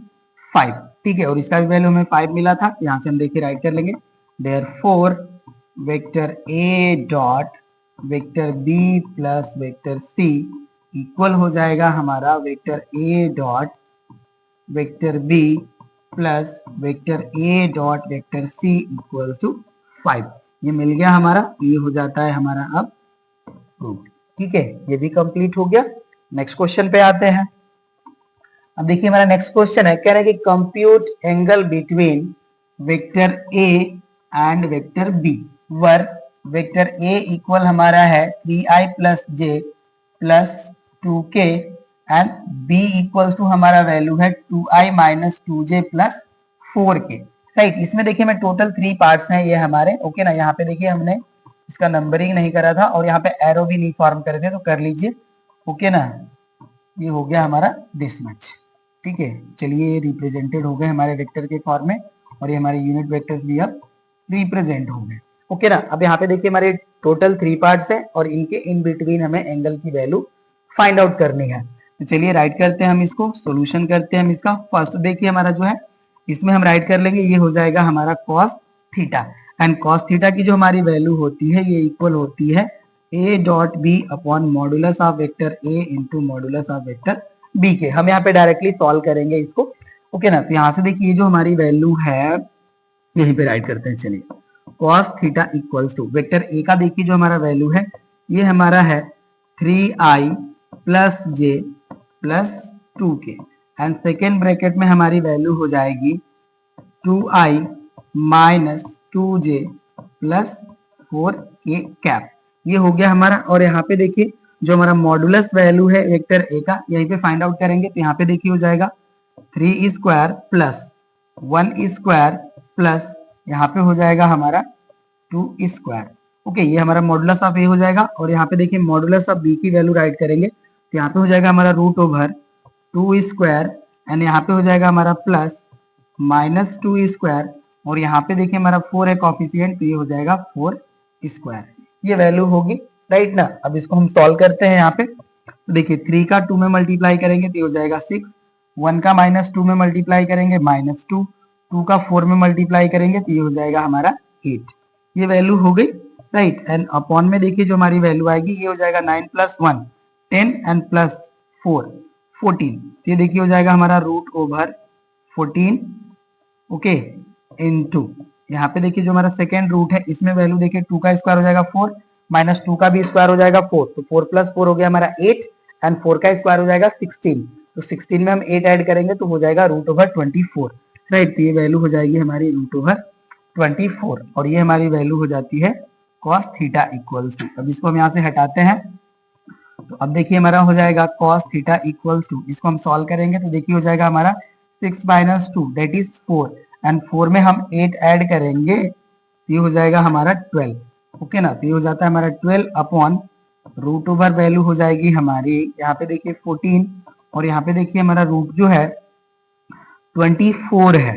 5। ठीक है, और इसका भी वैल्यू हमें 5 मिला था, यहाँ से हम देखिए राइट कर लेंगे, therefore vector a dot vector b plus vector c equal हो जाएगा हमारा vector a dot vector b plus vector a dot vector c equal to 5। ये मिल गया हमारा, ये हो जाता है हमारा अब प्रूफ। ठीक है, ये भी कंप्लीट हो गया। नेक्स्ट क्वेश्चन पे आते हैं। अब देखिए हमारा नेक्स्ट क्वेश्चन है, कह रहा है कि compute angle between vector A and vector b where vector a equal हमारा है 3i plus j plus 2k and b equals to हमारा वैल्यू है 2i minus 2j plus 4k। Right, इसमें देखिए मैं टोटल 3 पार्ट्स हैं ये हमारे। ओके ना, यहाँ पे देखिए हमने इसका नंबरिंग नहीं करा था और यहाँ पे एरो भी नहीं फॉर्म करे थे, तो कर लीजिए। ओके ना, ये हो गया हमारा दिस मच। ठीक है, चलिए ये रिप्रेजेंटेड हो गए हमारे वेक्टर के फॉर्म में, और ये हमारे यूनिट वेक्टर्स भी अब रिप्रेजेंट हो गए। ओके ना, अब यहाँ पे देखिए हमारे टोटल 3 पार्ट्स हैं और इनके इन बिटवीन हमें एंगल की वैल्यू फाइंड आउट करनी है। तो चलिए राइट करते हैं हम इसको, सोल्यूशन करते हैं हम इसका। फर्स्ट देखिए हमारा जो है इसमें हम राइट कर लेंगे, ये हो जाएगा हमारा cos theta, and cos theta की जो हमारी वैल्यू होती है ये इक्वल होती है a dot b upon modulus of vector a into modulus of vector b के। हम यहाँ पे डायरेक्टली सॉल्व करेंगे इसको। ओके ना, तो यहाँ से देखिए जो हमारी वैल्यू है यहीं पे राइट करते हैं। चलिए cos theta equals to vector a का देखिए जो हमारा वैल्यू है ये हमारा है 3i plus j plus 2k, and second bracket में हमारी वैल्यू हो जाएगी 2i minus 2j plus 4k cap. ये हो गया हमारा। और यहाँ पे देखिए जो हमारा मॉडुलस वैल्यू है वेक्टर ए का यहीं पे फाइंड आउट करेंगे, तो यहाँ पे देखिए हो जाएगा 3 स्क्वायर प्लस 1 स्क्वायर प्लस यहाँ पे हो जाएगा हमारा 2 स्क्वायर। ओके, ये हमारा मॉडुलस ऑफ ए हो जाएगा। और यहाँ पे देखिए मॉडुलस ऑफ बी की वैल्यू राइट करेंगे, तो यहाँ पे हो जाएगा हमारा रूट ओवर 2 स्क्वायर, एंड यहाँ पे हो जाएगा हमारा प्लस माइनस 2 स्क्वायर, और यहाँ पे देखिए हमारा 4 है कॉफिशिएंट, तो ये हो जाएगा 4 स्क्वायर। ये वैल्यू होगी, राइट ना। अब इसको हम सॉल्व करते हैं। यहाँ पे तो देखिए 3 का 2 में मल्टीप्लाई करेंगे तो ये हो जाएगा 6, 1 का -2 में मल्टीप्लाई करेंगे -2, 2 का 4 में मल्टीप्लाई करेंगे तो ये हो जाएगा हमारा 8। ये वैल्यू हो गई, राइट। एंड अपॉन में देखिए जो हमारी वैल्यू आएगी ये हो जाएगा 9 + 1 10 एंड प्लस 4 14, तो ये देखिए हो जाएगा हमारा रूट ओवर 14। ओके, इनटू यहाँ पे देखिए जो हमारा सेकेंड रूट है इसमें वैल्यू देखिए 2 का स्क्वायर हो जाएगा 4 माइनस 2 का भी स्क्वायर हो जाएगा 4, तो 4 + 4 हो गया हमारा 8, एंड 4 का स्क्वायर हो जाएगा 16, तो 16 में हम 8 ऐड करेंगे तो हो जाएगा रूट ओवर 24। राइट, तो ये वैल्यू हो जाएगी हमारी रूट ओवर 24, और ये हमारी वैल्यू हो जाती है cos थीटा इक्वल्स टू। अब इसको हम यहाँ से हटाते हैं, तो अब देखिए हमारा हो जाएगा cos थीटा इक्वल्स टू, इसको हम सॉल्व करेंगे तो देखिए हो जाएगा हमारा 6 - 2 दैट इज 4, एंड 4 में हम 8 ऐड करेंगे तो ये हो जाएगा हमारा 12। ओके ना, तो ये हो जाता है हमारा 12 अपॉन रूट ओवर वैल्यू हो जाएगी हमारी यहाँ पे देखिए 14, और यहाँ पे देखिए हमारा रूट जो है 24 है।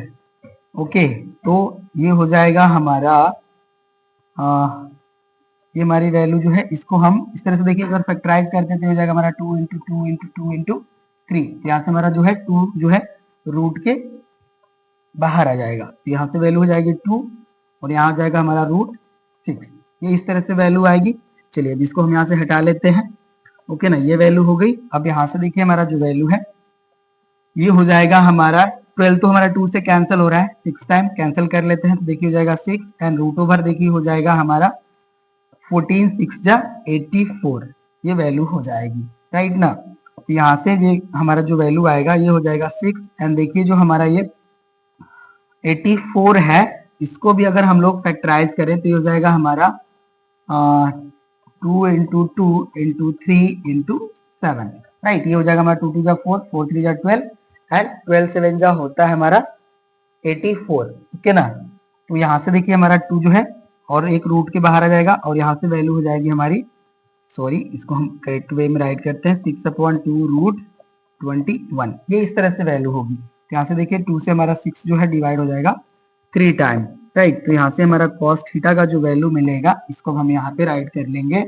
ओके, तो ये हो जाएगा हमारा ये हमारी वैल्यू जो है इसको हम इस तरह से देखिए अगर फैक्टराइज करते हैं तो हो जाएगा हमारा 2 × 2 × 2 × 3, यहाँ से हमारा जो है 2 जो है रूट के बाहर आ जाएगा, तो यहाँ से वैल्यू हो जाएगी 2, और यहाँ आ जाएगा हमारा रूट 6। ये इस तरह से वैल्यू आएगी। चलिए अब इसको हम यहाँ से हटा लेते हैं। ओके ना, ये वैल्यू हो गई। अब यहाँ से देखिए हमारा जो वैल्यू है ये हो जाएगा हमारा 12, तो हमारा 2 से कैंसिल हो रहा है, 6 टाइम कैंसिल कर लेते हैं तो देखिए हो जाएगा 6, एंड रूट ओवर देखिए हो जाएगा हमारा 14 6 जा 84, ये वैल्यू हो जाएगी, राइट ना। तो यहाँ से ये हमारा जो वैल्यू आएगा ये हो जाएगा 6, एंड देखिए जो हमारा ये 84 है, इसको भी अगर हम लोग फैक्टराइज करें तो ये हो जाएगा हमारा 2 इंटू 2 इंटू 3 इंटू 7, राइट। ये हो जाएगा हमारा 2 2 जा 4, 4 3 जा 12 एंड 12 7 जा होता है हमारा 84, ओके ना। तो यहाँ से देखिए हमारा 2 जो है और एक रूट के बाहर आ जाएगा और यहाँ से वैल्यू हो जाएगी हमारी, सॉरी इसको हम करेक्ट वे में राइट करते हैं, 6/2 रूट 21, ये इस तरह से वैल्यू होगी। तो यहाँ से देखिए 2 से हमारा 6 जो है डिवाइड हो जाएगा 3 टाइम, राइट। तो यहाँ से हमारा कॉस थीटा का जो वैल्यू मिलेगा इसको हम यहाँ पे राइट कर लेंगे।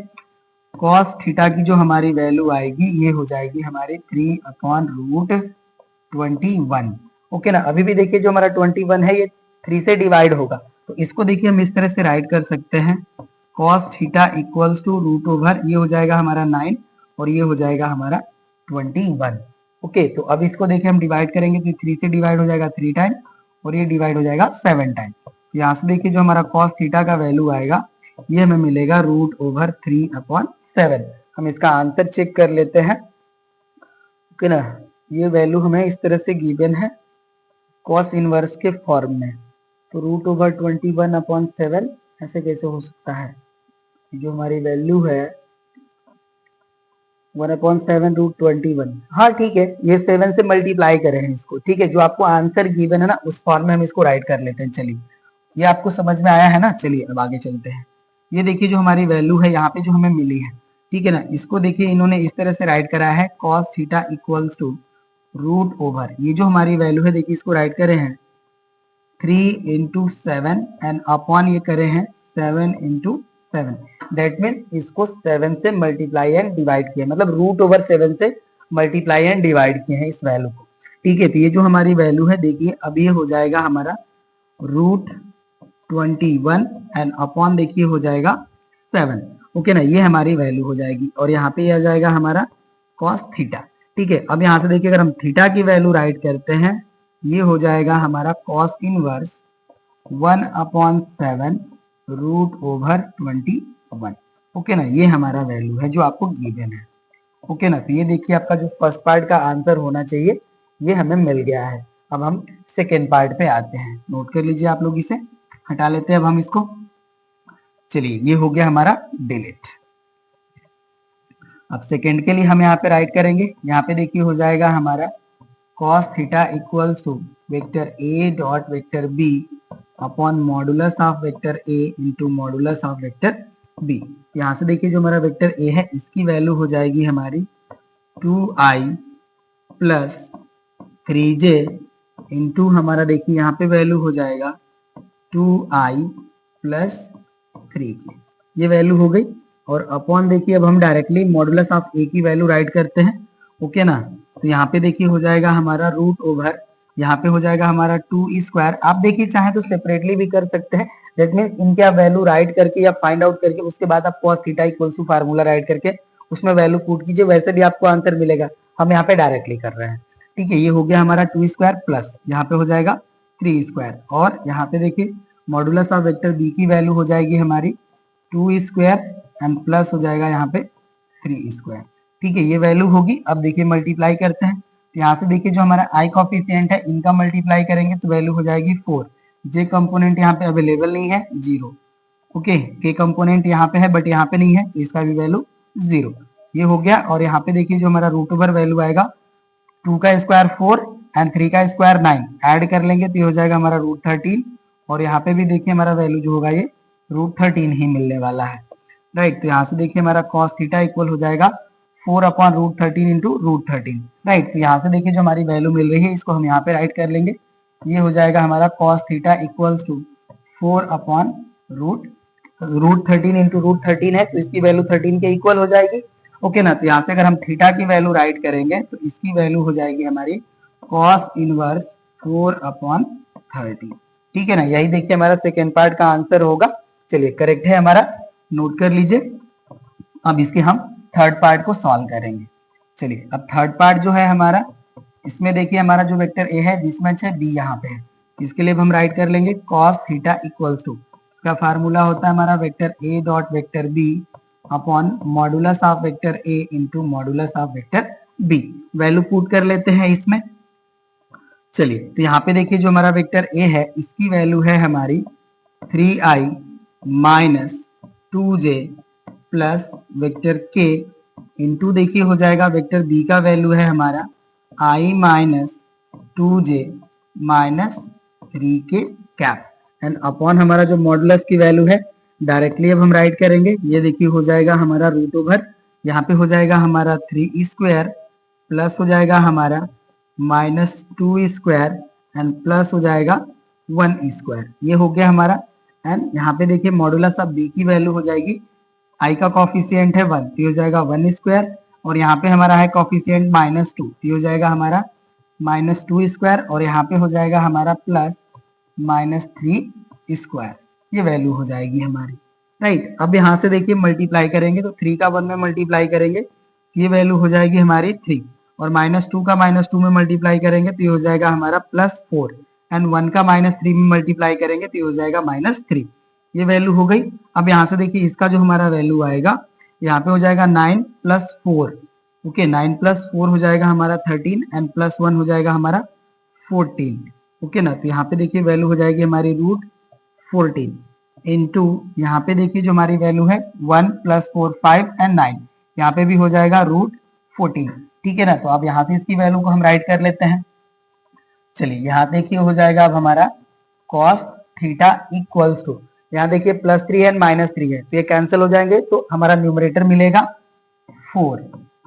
कॉस थीटा की जो हमारी वैल्यू आएगी ये हो जाएगी हमारी 3/√21, ओके ना। अभी भी देखिए जो हमारा 21 है ये 3 से डिवाइड होगा, तो इसको देखिए हम इस तरह से राइट कर सकते हैं, cos theta equals to root over, ये हो जाएगा हमारा 9 और ये हो जाएगा हमारा 21, ओके। तो अब इसको देखिए हम डिवाइड करेंगे तो 3 से डिवाइड हो जाएगा 3 टाइम और ये डिवाइड हो जाएगा 7 टाइम। यहाँ से देखिए जो हमारा कॉस थीटा का वैल्यू आएगा ये हमें मिलेगा √3/7। हम इसका आंसर चेक कर लेते हैं, ओके ना। ये वैल्यू हमें इस तरह से गिवन है कॉस इनवर्स के फॉर्म में, तो √21/7 ऐसे कैसे हो सकता है। जो हमारी वैल्यू है 1/7√21, हाँ ठीक है, ये 7 से मल्टीप्लाई करें हैं इसको, ठीक है। जो आपको आंसर गिवन है ना उस फॉर्म में हम इसको राइट कर लेते हैं। चलिए ये आपको समझ में आया है ना, चलिए अब आगे चलते हैं। ये देखिए जो हमारी वैल्यू है यहाँ पे जो हमें मिली है, ठीक है ना, इसको देखिए इन्होंने इस तरह से राइट करा है cos theta equals to root over, ये जो हमारी वैल्यू है देखिए इसको राइट करे हैं 3 इंटू 7 एंड अपॉन ये करे हैं 7 इंटू 7, दैट मीन इसको 7 से मल्टीप्लाई एंड डिवाइड किया, मतलब √7 से मल्टीप्लाई एंड डिवाइड किए हैं इस वैल्यू को, ठीक है। तो ये जो हमारी वैल्यू है देखिए अब ये हो जाएगा हमारा √21 एंड अपॉन देखिए हो जाएगा 7, ओके ना, ये हमारी वैल्यू हो जाएगी और यहाँ पे आ जाएगा हमारा कॉस थीटा, ठीक है। अब यहाँ से देखिए अगर हम थीटा की वैल्यू राइट करते हैं ये हो जाएगा हमारा कॉस इनवर्स 1/7 √21, ओके ना, ये हमारा वैल्यू है जो आपको गिवन है, ओके ना। तो ये देखिए आपका जो फर्स्ट पार्ट का आंसर होना चाहिए ये हमें मिल गया है। अब हम सेकेंड पार्ट पे आते हैं, नोट कर लीजिए आप लोग, इसे हटा लेते हैं अब हम इसको। चलिए ये हो गया हमारा डिलीट। अब सेकेंड के लिए हम यहाँ पे राइट करेंगे, यहाँ पे देखिए हो जाएगा हमारा cos theta equals to vector a dot vector b upon modulus of vector a into modulus of vector b। यहाँ से देखिए जो हमारा वेक्टर a है इसकी वैल्यू हो जाएगी हमारी 2i प्लस 3j इंटू हमारा देखिए यहाँ पे वैल्यू हो जाएगा 2i प्लस 3k, ये वैल्यू हो गई। और अपॉन देखिए अब हम डायरेक्टली मॉडुलस ऑफ a की वैल्यू राइट करते हैं, ओके ना। तो यहाँ पे देखिए हो जाएगा हमारा रूट ओवर, यहाँ पे हो जाएगा हमारा 2 स्क्वायर, आप देखिए चाहे तो सेपरेटली भी कर सकते हैं, दैट मीन्स इनके आप वैल्यू राइट करके या फाइंड आउट करके उसके बाद आप cos theta equals to formula right करके उसमें वैल्यू पुट कीजिए, वैसे भी आपको आंसर मिलेगा। हम यहाँ पे डायरेक्टली कर रहे हैं, ठीक है। ये हो गया हमारा 2 स्क्वायर प्लस यहाँ पे हो जाएगा 3 स्क्वायर और यहाँ पे देखिए मॉडुलस ऑफ वेक्टर बी की वैल्यू हो जाएगी हमारी 2 स्क्वायर एंड प्लस हो जाएगा यहाँ पे 3 स्क्वायर, ठीक है, ये वैल्यू होगी। अब देखिए मल्टीप्लाई करते हैं, तो यहाँ से देखिए जो हमारा आई कॉफिशिएंट है इनका मल्टीप्लाई करेंगे तो वैल्यू हो जाएगी 4, जे कंपोनेंट यहाँ पे अवेलेबल नहीं है 0, ओके, के कंपोनेंट यहाँ पे है बट यहाँ पे नहीं है तो इसका भी वैल्यू 0, ये हो गया। और यहाँ पे देखिए जो हमारा रूट ओवर वैल्यू आएगा 2 का स्क्वायर 4 एंड 3 का स्क्वायर 9, ऐड कर लेंगे तो ये हो जाएगा हमारा √13 और यहाँ पे भी देखिए हमारा वैल्यू जो होगा ये √13 ही मिलने वाला है, राइट। तो यहाँ से देखिए हमारा cos थीटा इक्वल हो जाएगा 4/√13 इंटू √13, राइट। तो यहाँ से देखिए जो हमारी वैल्यू मिल रही है इसको हम यहाँ पे राइट कर लेंगे, ये हो जाएगा हमारा cos theta equals to 4/√13 into √13 है तो इसकी वैल्यू 13 के इक्वल हो जाएगी, ओके ना। तो यहाँ से अगर हम थीटा की वैल्यू राइट करेंगे तो इसकी वैल्यू हो जाएगी हमारी cos इनवर्स 4/30, ठीक है ना। यही देखिए हमारा सेकेंड पार्ट का आंसर होगा। चलिए करेक्ट है हमारा, नोट कर लीजिए। अब इसके हम थर्ड पार्ट को सॉल्व करेंगे। चलिए अब थर्ड पार्ट जो है हमारा, इसमें देखिए हमारा जो वेक्टर ए है मिसमैच है बी यहाँ पे है, इसके लिए हम राइट कर लेंगे cos थीटा इक्वल्स टू, इसका फार्मूला होता है हमारा vector a dot vector b upon modulus of vector a into modulus of vector b. Value put कर लेते हैं इसमें, चलिए तो यहाँ पे देखिए जो हमारा वेक्टर ए है इसकी वैल्यू है हमारी 3i minus 2j plus vector के इंटू देखिए हो जाएगा वेक्टर बी का वैल्यू है हमारा i minus 2j minus 3k cap and upon हमारा जो मॉडुलस की वैल्यू है डायरेक्टली अब हम राइट करेंगे। ये देखिए हो जाएगा हमारा रूट ओवर, यहाँ पे हो जाएगा हमारा 3 स्क्वायर प्लस हो जाएगा हमारा माइनस 2 स्क्वायर एंड प्लस हो जाएगा 1 स्क्वायर। ये हो गया हमारा। एंड यहाँ पे देखिए मॉडुलस ऑफ बी की वैल्यू हो जाएगी, आई का कॉफिशिएंट है 1 तो हो जाएगा 1 स्क्वायर और यहाँ पे हमारा है कॉफिशिएंट माइनस 2 तो हो जाएगा हमारा माइनस 2 स्क्वायर और यहाँ पे हो जाएगा हमारा प्लस माइनस 3 स्क्वायर। ये वैल्यू हो जाएगी हमारी, राइट। अब यहाँ से देखिए मल्टीप्लाई करेंगे तो 3 का 1 में मल्टीप्लाई करेंगे ये वैल्यू हो जाएगी हमारी 3 और माइनस 2 का माइनस 2 में मल्टीप्लाई करेंगे तो ये हो जाएगा हमारा प्लस 4 एंड 1 का माइनस 3 में मल्टीप्लाई करेंगे तो ये हो जाएगा माइनस 3। ये वैल्यू हो गई। अब यहाँ से देखिए इसका जो हमारा वैल्यू आएगा यहाँ पे हो जाएगा 9 प्लस 4, ओके 9 प्लस 4 हो जाएगा हमारा 13 एंड प्लस 1 हो जाएगा हमारा 14, ओके ना। तो यहाँ पे देखिए वैल्यू हो जाएगी हमारी रूट 14 इंटू यहाँ पे देखिए जो हमारी वैल्यू है 1 प्लस 4 5 एंड 9 यहाँ पे भी हो जाएगा रूट 14, ठीक है ना। तो अब यहाँ से इसकी वैल्यू को हम राइट कर लेते हैं। चलिए यहाँ देखिए हो जाएगा अब हमारा cos थीटा इक्वल्स टू, यहाँ देखिए प्लस 3 एंड माइनस 3 है तो ये कैंसिल हो जाएंगे तो हमारा न्यूमरेटर मिलेगा 4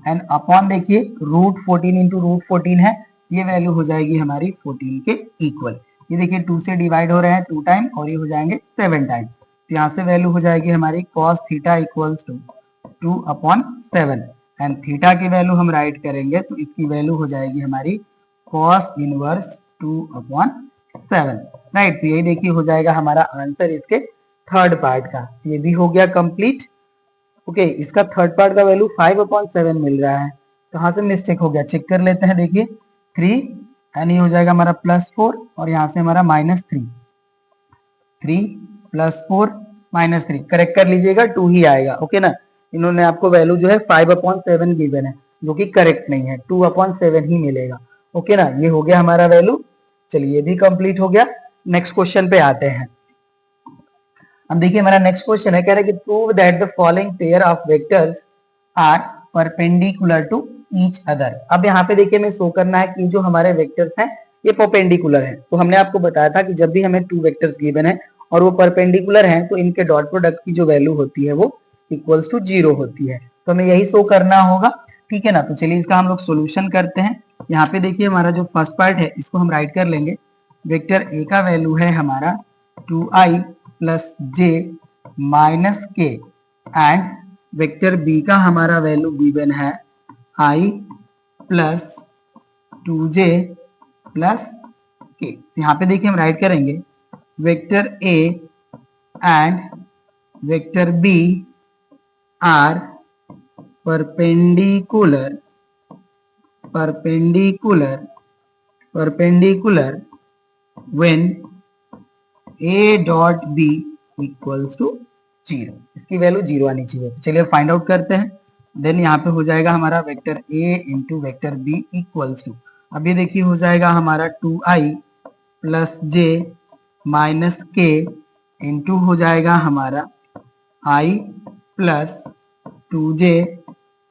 एंड अपॉन देखिए रूट 14 इंटू रूट 14 है, ये वैल्यू हो जाएगी हमारी 14 के इक्वल। ये देखिए 2 से डिवाइड हो रहे हैं 2 टाइम और ये हो जाएंगे 7 टाइम। तो यहाँ से वैल्यू हो जाएगी हमारी cos theta equals to 2 upon 7 and theta की वैल्यू हम राइट करेंगे तो इसकी वैल्यू हो जाएगी हमारी cos इनवर्स 2 अपॉन 7, राइट। तो यही देखिए हो जाएगा हमारा आंसर इसके थर्ड पार्ट का। ये भी हो गया कंप्लीट, ओके। इसका थर्ड पार्ट का वैल्यू 5/7 मिल रहा है, कहाँ से मिस्टेक हो गया चेक कर लेते हैं। देखिए 3 एंड ये हो जाएगा हमारा प्लस 4 और यहाँ से हमारा माइनस 3, 3 प्लस 4 माइनस 3 करेक्ट कर लीजिएगा 2 ही आएगा, ओके ना। इन्होंने आपको वैल्यू जो है 5/7 गिवन है जो कि करेक्ट नहीं है, 2/7 ही मिलेगा, ओके ना। ये हो गया हमारा वैल्यू। चलिए ये भी कंप्लीट हो गया। नेक्स्ट क्वेश्चन पे आते हैं। अब देखिए हमारा नेक्स्ट क्वेश्चन है, कह रहा है कि prove that the following pair of vectors are perpendicular to each other. अब यहाँ पे देखिए हमें शो करना है कि जो हमारे वेक्टर्स हैं ये परपेंडिकुलर हैं। तो हमने आपको बताया था कि जब भी हमें 2 वेक्टर्स गिवन है और वो परपेंडिकुलर हैं तो इनके डॉट प्रोडक्ट की जो वैल्यू होती है वो इक्वल्स टू 0 होती है। तो हमें यही शो करना होगा, ठीक है ना। तो चलिए इसका हम लोग सोल्यूशन करते हैं। यहाँ पे देखिए हमारा जो फर्स्ट पार्ट है इसको हम राइट कर लेंगे। वेक्टर ए का वैल्यू है हमारा 2i plus j minus k and vector b का हमारा वैल्यू गिवन है i plus 2j plus k. यहाँ पे देखिए हम राइट करेंगे vector A and vector b are perpendicular when a dot b equals to 0। इसकी वैल्यू 0 आनी चाहिए। चलिए फाइंड आउट करते हैं। देन यहाँ पे हो जाएगा हमारा vector a into vector b equals to, अब ये देखिए हो जाएगा हमारा 2i plus j minus k into हो जाएगा हमारा i plus 2j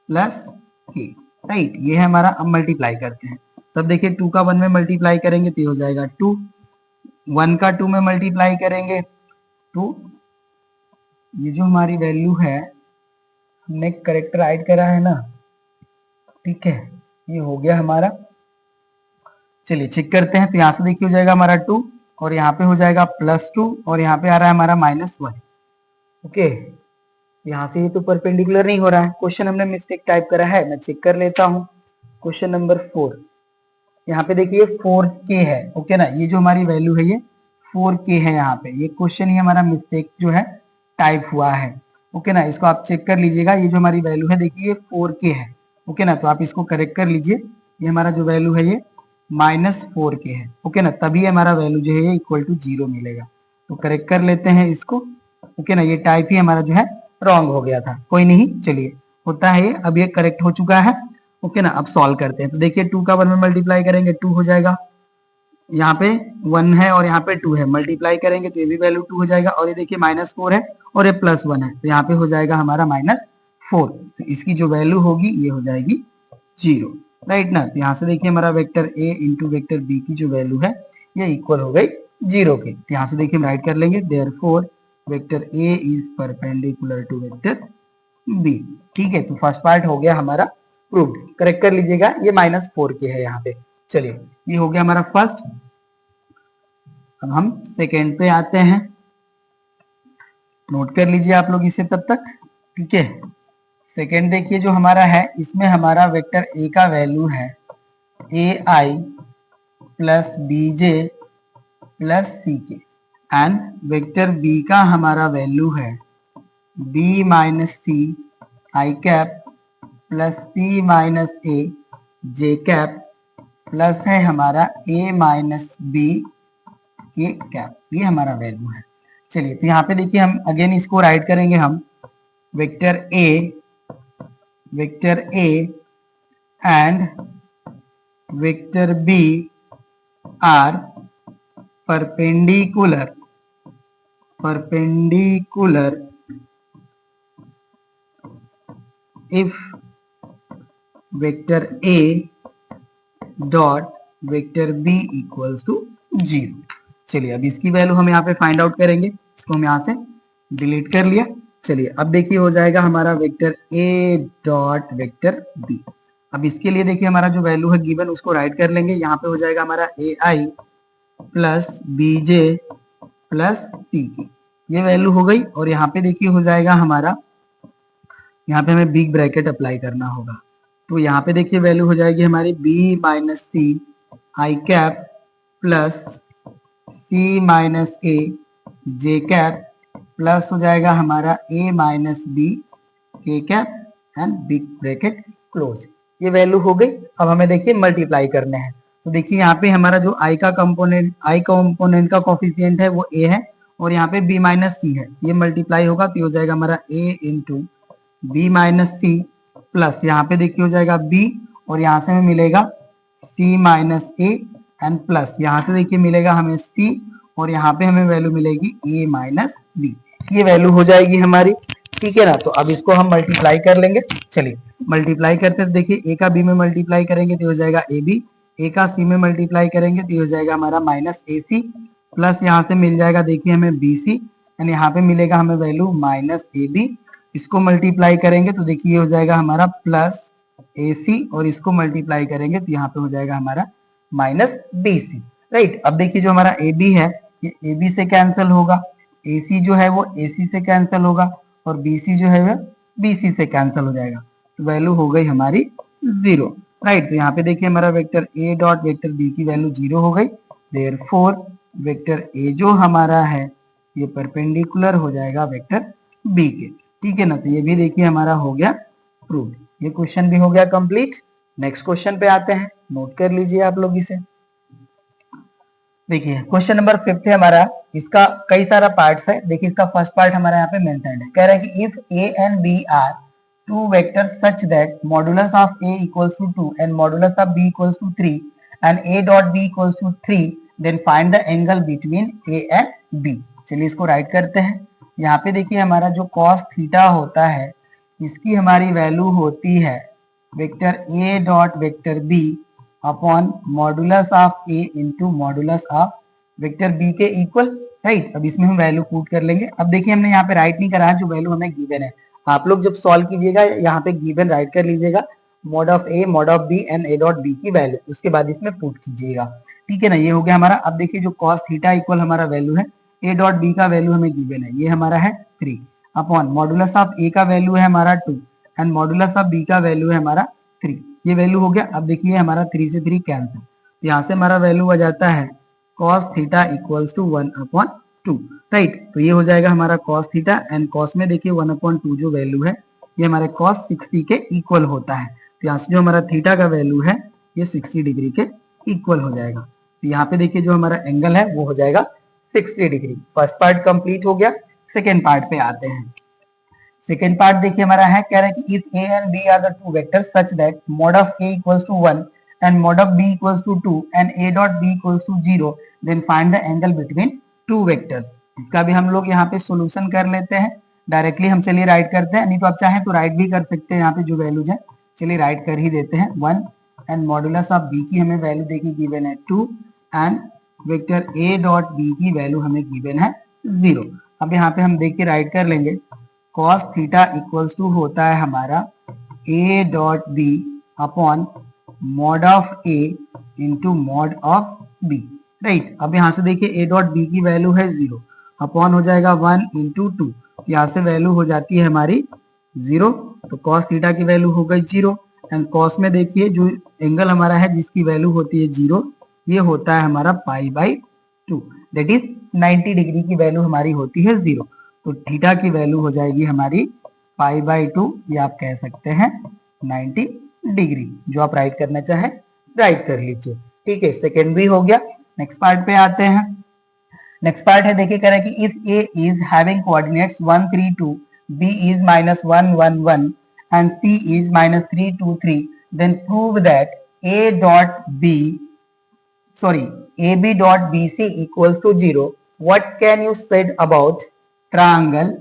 plus k, right. ये है हमारा। अब मल्टीप्लाई करते हैं तब देखिए 2 का 1 में मल्टीप्लाई करेंगे तो ये हो जाएगा 2, 1 का 2 में मल्टीप्लाई करेंगे तो ये जो हमारी वैल्यू है हमने करेक्ट राइट करा है ना, ठीक है। ये हो गया हमारा। चलिए चेक करते हैं। तो यहाँ से देखिए हो जाएगा हमारा 2 और यहाँ पे हो जाएगा प्लस 2 और यहाँ पे आ रहा है हमारा -1, ओके। यहाँ से ये तो परपेंडिकुलर नहीं हो रहा है, क्वेश्चन हमने मिस्टेक टाइप करा है। मैं चेक कर लेता हूँ। क्वेश्चन नंबर 4, यहाँ पे देखिए 4k है, ओके ना। ये जो हमारी वैल्यू है ये 4k है यहाँ पे। ये क्वेश्चन ही हमारा मिस्टेक जो है टाइप हुआ है, ओके ना। इसको आप चेक कर लीजिएगा। ये जो हमारी वैल्यू है देखिए ये 4k है, ओके ना। तो आप इसको करेक्ट कर लीजिए। ये हमारा जो वैल्यू है ये -4k है, ओके ना। तभी हमारा वैल्यू जो है ये इक्वल टू 0 मिलेगा। तो करेक्ट कर लेते हैं इसको, ओके ना। ये टाइप ही हमारा जो है रॉन्ग हो गया था, कोई नहीं, चलिए होता है ये। अब ये करेक्ट हो चुका है, ओके ना। अब सॉल्व करते हैं। तो देखिए 2 का 1 में मल्टीप्लाई करेंगे 2 हो जाएगा यहाँ पे 1 है और यहाँ पे 2 है, मल्टीप्लाई करेंगे तो ये भी वैल्यू 2 हो जाएगा, और ये देखिए -4 है और ये +1 है, तो यहाँ पे हो जाएगा हमारा -4। तो इसकी जो वैल्यू होगी ये हो जाएगी 0, राइट ना। तो यहाँ से देखिए हमारा vector a into vector b की जो वैल्यू है ये इक्वल हो गई 0 के। तो यहाँ से देखिए हम राइट कर लेंगे, therefore vector a is perpendicular to vector b. ठीक है, तो फर्स्ट पार्ट हो गया हमारा प्रूव्ड। करेक्ट कर लीजिएगा, ये -4 के है यहाँ पे। चलिए, ये हो गया हमारा फर्स्ट। अब हम सेकेंड पे आते हैं, नोट कर लीजिए आप लोग इसे तब तक। ठीक है, सेकेंड देखिए जो हमारा है, इसमें हमारा वेक्टर ए का वैल्यू है ए आई प्लस बी जे प्लस सी के, एंड वेक्टर बी का हमारा वैल्यू है बी माइनस सी आई कैप प्लस सी माइनस ए जे कैप प्लस है हमारा ए माइनस बी के कैप, ये हमारा वैल्यू है। चलिए, तो यहाँ पे देखिए हम अगेन इसको राइट करेंगे, हम vector A and vector b are perpendicular if vector a dot vector B equals to 0। चलिए, अब इसकी वैल्यू हम यहाँ पे फाइंड आउट करेंगे, इसको हम यहाँ से डिलीट कर लिया। चलिए, अब देखिए हो जाएगा हमारा vector a dot vector b. अब इसके लिए देखिए हमारा जो वैल्यू है गिवन उसको राइट कर लेंगे, यहाँ पे हो जाएगा हमारा ए आई plus B J plus c की, ये वैल्यू हो गई। और यहाँ पे देखिए हो जाएगा हमारा, यहाँ पे हमें बिग ब्रैकेट अप्लाई करना होगा, तो यहाँ पे देखिए वैल्यू हो जाएगी हमारी बी माइनस सी आई कैप प्लस सी माइनस ए जे कैप प्लस हो जाएगा हमारा ए माइनस बी के cap and big bracket close. ये वैल्यू हो गई। अब हमें देखिए मल्टीप्लाई करने हैं, तो देखिए यहाँ पे हमारा जो आई कंपोनेंट का कोफिशिएंट है वो ए है, और यहाँ पे बी माइनस सी है, ये मल्टीप्लाई होगा तो हो जाएगा हमारा A into B minus C plus यहाँ पे देखिए हो जाएगा बी, और यहाँ से हमें मिलेगा सी माइनस ए एंड प्लस यहाँ से देखिए मिलेगा हमें सी, और यहाँ पे हमें वैल्यू मिलेगी ए माइनस बी, ये वैल्यू हो जाएगी हमारी। ठीक है ना, तो अब इसको हम मल्टीप्लाई कर लेंगे। चलिए, मल्टीप्लाई करते तो देखिए ए का बी में मल्टीप्लाई करेंगे तो हो जाएगा ए बी, ए का सी में मल्टीप्लाई करेंगे तो हो जाएगा हमारा माइनस ए सी, प्लस यहाँ से मिल जाएगा देखिए हमें बी सी, एंड यहाँ पे मिलेगा हमें वैल्यू माइनस ए बी। इसको मल्टीप्लाई करेंगे तो देखिए ये हो जाएगा हमारा प्लस ए सी, और इसको मल्टीप्लाई करेंगे तो यहाँ पे हो जाएगा हमारा माइनस बी सी, राइट। अब देखिए जो हमारा ए बी है ये ए बी से कैंसिल होगा, ए सी जो है वो ए सी से कैंसिल होगा, और बी सी जो है वो बी सी से कैंसिल हो जाएगा, तो वैल्यू हो गई हमारी 0, राइट। तो यहाँ पे देखिए हमारा vector a dot vector b की वैल्यू 0 हो गई, देयरफॉर वेक्टर ए जो हमारा है ये परपेंडिकुलर हो जाएगा वेक्टर बी के। ठीक है ना, तो ये भी देखिए हमारा हो गया प्रूव। ये क्वेश्चन भी हो गया कंप्लीट। नेक्स्ट क्वेश्चन पे आते हैं, नोट कर लीजिए आप लोग इसे। देखिए क्वेश्चन नंबर 5 है हमारा, इसका कई सारा पार्ट्स है। देखिए इसका फर्स्ट पार्ट हमारा यहाँ पे मेंशन्ड है, कह रहा है कि if a and b are two vector such that modulus of a equals to 2 and modulus of b equals to 3 and a dot b equals to 3, then find the angle between a and b. चलिए इसको राइट करते हैं। यहाँ पे देखिए हमारा जो cos थीटा होता है इसकी हमारी वैल्यू होती है vector a dot vector b upon modulus of a into modulus of vector b के इक्वल, राइट। अब इसमें हम वैल्यू पुट कर लेंगे। अब देखिए हमने यहाँ पे राइट नहीं करा है, जो वैल्यू हमें गिवन है, आप लोग जब सॉल्व कीजिएगा यहाँ पे गिवन राइट कर लीजिएगा, mod of a mod of b and a dot b की वैल्यू, उसके बाद इसमें पुट कीजिएगा। ठीक है ना, ये हो गया हमारा। अब देखिए जो cos थीटा इक्वल हमारा वैल्यू है ए डॉट बी का वैल्यू हमें गिवन है, ये हमारा है 3 अपॉन मॉडुलस ऑफ ए का वैल्यू है हमारा 2 एंड मॉडुलस ऑफ बी का वैल्यू है हमारा 3, ये वैल्यू हो गया। अब देखिए हमारा 3 से 3 कैंसिल, तो यहाँ से हमारा वैल्यू आ जाता है cos theta equals to 1 upon 2, right. तो ये हो जाएगा हमारा cos थीटा, एंड cos में देखिए 1 अपॉन 2 जो वैल्यू है ये हमारे cos 60 के इक्वल होता है। तो यहाँ से जो हमारा थीटा का वैल्यू है ये 60 डिग्री के इक्वल हो जाएगा। तो यहाँ पे देखिए जो हमारा एंगल है वो हो जाएगा 60 डिग्री। फर्स्ट पार्ट कंप्लीट हो गया। सेकेंड पार्ट पे आते हैं। सेकेंड पार्ट देखिए हमारा है, कह रहा है कि if a and b are the two vectors such that mod of a equals to 1 and mod of b equals to 2 and a dot b equals to 0, then find the angle between two vectors. इसका भी हम लोग यहाँ पे सोल्यूशन कर लेते हैं डायरेक्टली। हम चलिए राइट करते हैं, नहीं तो आप चाहें तो राइट भी कर सकते हैं यहाँ पे जो वैल्यूज है। चलिए राइट कर ही देते हैं। 1 एंड मॉडुलस ऑफ b की हमें वैल्यू देखिए गिवन है 2 and vector a dot b की वैल्यू हमें गिवन है 0। अब यहाँ पे हम देख के राइट कर लेंगे। cos थीटा इक्वल्स टू होता है हमारा a dot b upon mod of a into mod of b, right. अब यहाँ से देखिए a डॉट b की वैल्यू है 0 अपॉन हो जाएगा 1 इंटू 2, यहाँ से वैल्यू हो जाती है हमारी 0, तो cos थीटा की वैल्यू हो गई 0 एंड cos में देखिए जो एंगल हमारा है जिसकी वैल्यू होती है 0, ये होता है हमारा pi by 2, that is 90 degree की वैल्यू हमारी होती है 0, तो थीटा की वैल्यू हो जाएगी हमारी पाई बाई 2, ये आप कह सकते हैं 90 डिग्री। जो आप राइट करना चाहे राइट कर लीजिए, ठीक है। सेकेंड भी हो गया। नेक्स्ट पार्ट पे आते हैं। नेक्स्ट पार्ट है, देखिए कह रहा है कि if a is having coordinates 1 3 2, b is -1 1 1 and c is -3 2 3, then prove that a dot b ab dot bc equals to 0. What can you said about triangle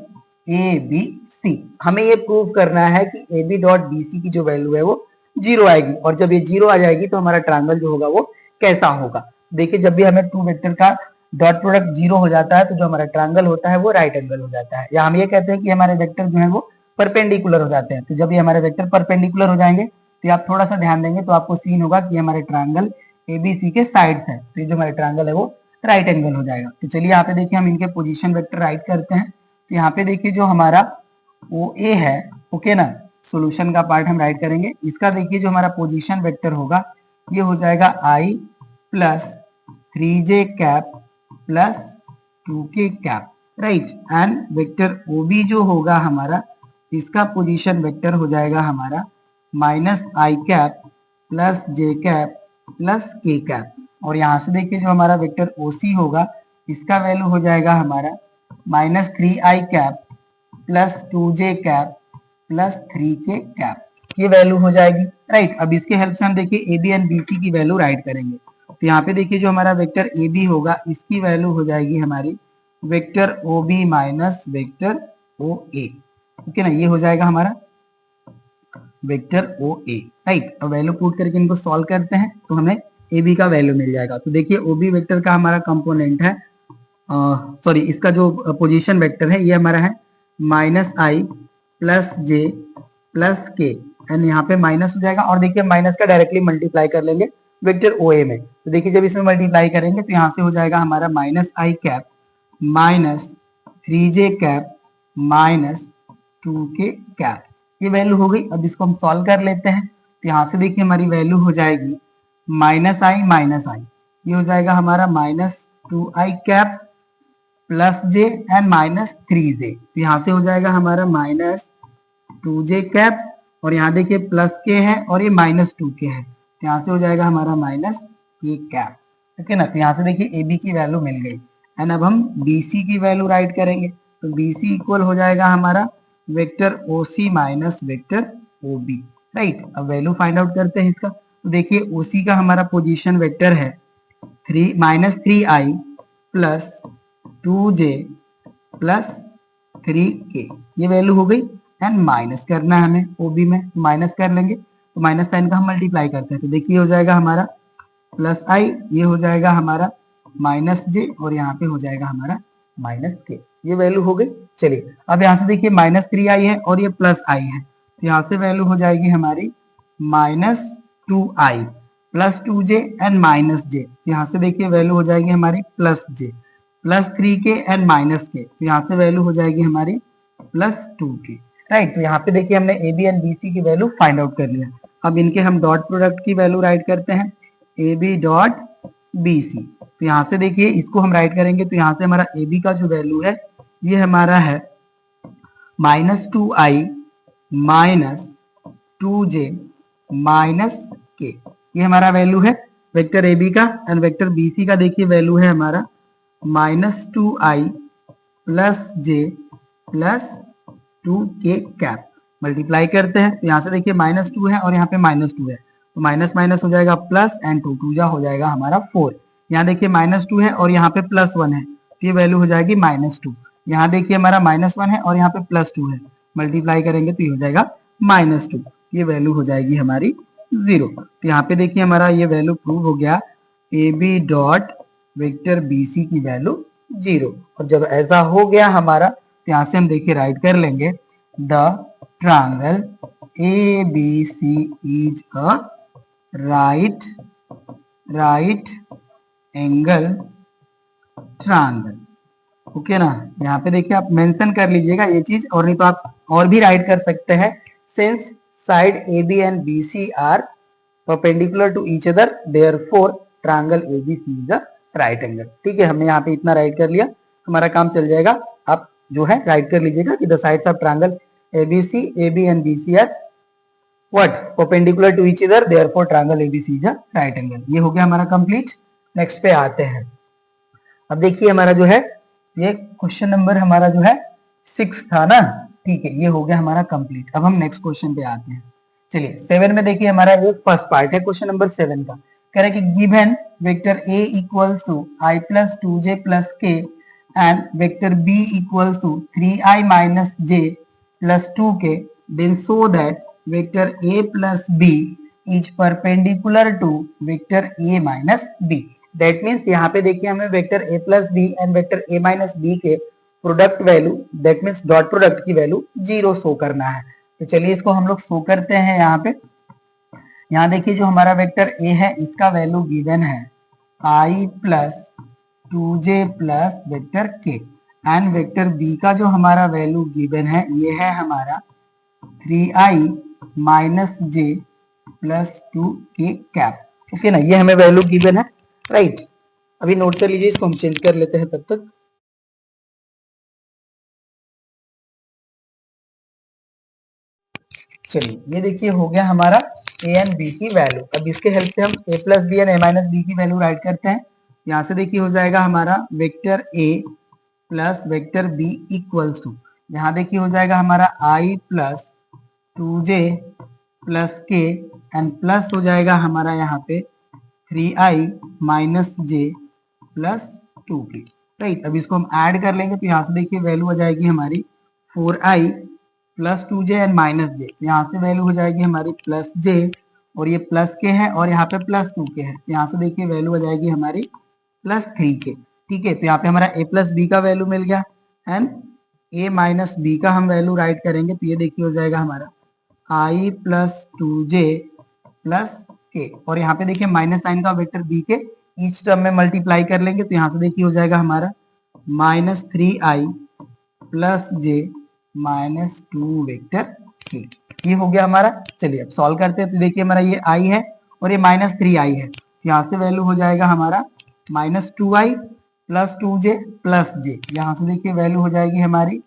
abc? हमें ये प्रूव करना है कि ab dot bc की जो वैल्यू है वो 0 आएगी, और जब ये 0 आ जाएगी तो हमारा ट्रायंगल जो होगा वो कैसा होगा। देखिए जब भी हमें टू वेक्टर का डॉट प्रोडक्ट 0 हो जाता है तो जो हमारा ट्रायंगल होता है वो राइट एंगल हो जाता है, या हम ये कहते हैं कि हमारे वेक्टर जो है वो परपेंडिकुलर हो जाते हैं। तो जब ये हमारे वेक्टर परपेंडिकुलर हो जाएंगे तो आप थोड़ा सा ध्यान देंगे तो आपको सीन होगा कि हमारे ट्रायंगल एबीसी के साइड्स है, तो ये जो हमारे ट्रायंगल है वो राइट एंगल हो जाएगा। तो चलिए यहाँ पे देखिए हम इनके पोजीशन वेक्टर राइट करते हैं। तो यहाँ पे देखिए जो हमारा वो ए है, ओके ना, सोल्यूशन का पार्ट हम राइट करेंगे। इसका देखिए जो हमारा पोजीशन वेक्टर होगा ये हो जाएगा i plus 3j cap plus 2k cap, right. And vector OB जो होगा हमारा, इसका पोजीशन वेक्टर हो जाएगा हमारा -i cap plus j cap plus k cap. और यहाँ से देखिए जो हमारा वेक्टर OC होगा इसका वैल्यू हो जाएगा हमारा -3i cap plus 2j cap plus 3k cap, ये वैल्यू हो जाएगी, राइट। अब इसके हेल्प से हम देखिए AB एंड BC की वैल्यू राइट करेंगे। तो यहाँ पे देखिए जो हमारा वेक्टर AB होगा इसकी वैल्यू हो जाएगी हमारी vector OB minus vector OA, okay ना, ये हो जाएगा हमारा वेक्टर OA, राइट। अब वैल्यू पुट करके इनको सॉल्व करते हैं तो हमें AB का वैल्यू मिल जाएगा। तो देखिए OB वेक्टर का हमारा कंपोनेंट है, सॉरी इसका जो पोजीशन वेक्टर है ये हमारा है -i plus j plus k, and यहाँ पे माइनस हो जाएगा, और देखिए माइनस का डायरेक्टली मल्टीप्लाई कर लेंगे वेक्टर OA में। तो देखिए जब इसमें मल्टीप्लाई करेंगे तो यहाँ से हो जाएगा हमारा -i cap minus 3j cap minus 2k cap, ये वैल्यू हो गई। अब इसको हम सॉल्व कर लेते हैं। तो यहाँ से देखिए हमारी वैल्यू हो जाएगी -i माइनस i, ये हो जाएगा हमारा -2i cap plus j and -3j। तो यहाँ से हो जाएगा हमारा -2j कैप, और यहाँ देखिए प्लस k है और ये -2k है, तो यहाँ से हो जाएगा हमारा -k कैप, ओके ना। तो यहाँ से देखिए AB की वैल्यू मिल गई, एंड अब हम BC की वैल्यू राइट करेंगे। तो BC इक्वल हो जाएगा हमारा vector OC minus vector OB, right. अब वैल्यू फाइंड आउट करते हैं इसका। तो देखिए OC का हमारा पोजीशन वेक्टर है -3i plus 2j plus 3k, ये वैल्यू हो गई, एंड माइनस करना है हमें OB में, तो माइनस कर लेंगे। तो माइनस साइन का हम मल्टीप्लाई करते हैं, तो देखिए हो जाएगा हमारा +i, ये हो जाएगा हमारा -j, और यहाँ पे हो जाएगा हमारा -k, ये वैल्यू हो गई। चलिए अब यहाँ से देखिए -3i है और ये +i है, तो यहाँ से वैल्यू हो जाएगी हमारी -2i plus 2j and -j, यहाँ से देखिए वैल्यू हो जाएगी हमारी +j plus 3k and -k, तो यहाँ से वैल्यू हो जाएगी हमारी +2k, राइट। तो यहाँ पे देखिए हमने AB एंड BC की वैल्यू फाइंड आउट कर लिया। अब इनके हम डॉट प्रोडक्ट की वैल्यू राइट करते हैं, AB डॉट BC। तो यहाँ से देखिए इसको हम राइट करेंगे, तो यहाँ से हमारा AB का जो वैल्यू है ये हमारा है -2i minus 2j minus k, ये हमारा वैल्यू है वेक्टर AB का। एंड वेक्टर BC का देखिए वैल्यू है हमारा -2i plus j plus 2k cap, multiply करते हैं। तो यहाँ से देखिए -2 है और यहाँ पे -2 है, तो माइनस माइनस हो जाएगा प्लस एंड टू, टू जा हो जाएगा हमारा 4। यहाँ देखिए -2 है और यहाँ पे +1 है, तो ये वैल्यू हो जाएगी -2। यहाँ देखिए हमारा -1 है और यहाँ पे +2 है, मल्टीप्लाई करेंगे तो ये हो जाएगा -2, ये वैल्यू हो जाएगी हमारी 0। तो यहाँ पे देखिए हमारा ये वैल्यू प्रूव हो गया, a b dot vector b c की वैल्यू 0। और जब ऐसा हो गया हमारा, तो यहाँ से हम देखिए राइट कर लेंगे, the triangle a b c is a right angle triangle. Okay ना, यहाँ पे देखिए आप मेंशन कर लीजिएगा ये चीज, और नहीं तो आप और भी राइट कर सकते हैं, since side a b and b c are perpendicular to each other, therefore triangle a b c is a right angle. ठीक है, हमने यहाँ पे इतना राइट कर लिया, हमारा काम चल जाएगा। आप जो है राइट कर लीजिएगा कि the sides of triangle a b and b c are what perpendicular to each other, therefore triangle ABC is a right angle। ये हो गया हमारा कंप्लीट। नेक्स्ट पे आते हैं। अब देखिए हमारा जो है ये क्वेश्चन नंबर हमारा जो है 6 था ना, ठीक है, ये हो गया हमारा कंप्लीट। अब हम नेक्स्ट क्वेश्चन पे आते हैं। चलिए 7 में देखिए हमारा ये फर्स्ट पार्ट है क्वेश्चन नंबर 7 का। कह रहा है कि given vector A equals to I plus 2J plus K and vector B equals to 3I minus J plus 2K, then show that vector A plus B is perpendicular to vector A minus B। That means यहाँ पे देखिए हमें vector A plus B and vector A minus B के product value, that means dot product की वैल्यू 0 शो करना है। तो चलिए इसको हम लोग शो करते हैं यहाँ पे। यहाँ देखिए जो हमारा वेक्टर A है इसका वैल्यू गिवन है I plus 2J plus vector K, and vector B का जो हमारा वैल्यू गिवन है ये है हमारा 3I minus J plus 2K cap. Okay ना, ये हमें वैल्यू गिवन है, राइट। अभी नोट कर लीजिए, इसको हम चेंज कर लेते हैं तब तक। चलिए ये देखिए हो गया हमारा A एंड B की वैल्यू। अब इसके हेल्प से हम A plus b and A minus b की वैल्यू राइट करते हैं। यहाँ से देखिए हो जाएगा हमारा vector A plus vector B equals to, यहाँ देखिए हो जाएगा हमारा I plus 2J plus K and plus हो जाएगा हमारा यहाँ पे 3I minus J plus 2K, right. अब इसको हम ऐड कर लेंगे तो यहाँ से देखिए वैल्यू हो जाएगी हमारी 4I plus 2J and minus J, यहाँ से वैल्यू हो जाएगी हमारी प्लस J, और ये प्लस K है और यहाँ पे प्लस 2K है, यहाँ से देखिए वैल्यू हो जाएगी हमारी प्लस 3K। ठीक है, तो यहाँ पे हमारा A प्लस बी का वैल्यू मिल गया एंड A माइनस बी का हम वैल्यू राइट करेंगे तो ये देखिए हो जाएगा हमारा I plus 2J plus K, और यहाँ पे देखिए माइनस साइन का वेक्टर B के ईच टर्म में मल्टीप्लाई कर लेंगे तो यहाँ से देखिए हो जाएगा हमारा minus 3I plus J minus 2 vector K। ये हो गया हमारा। चलिए अब सॉल्व करते हैं तो देखिए हमारा ये I है और ये माइनस 3I है, तो यहाँ से वैल्यू हो जाएगा हमारा minus 2I plus 2J plus J, यहाँ से देखिए वैल्यू हो जाएगी हमारी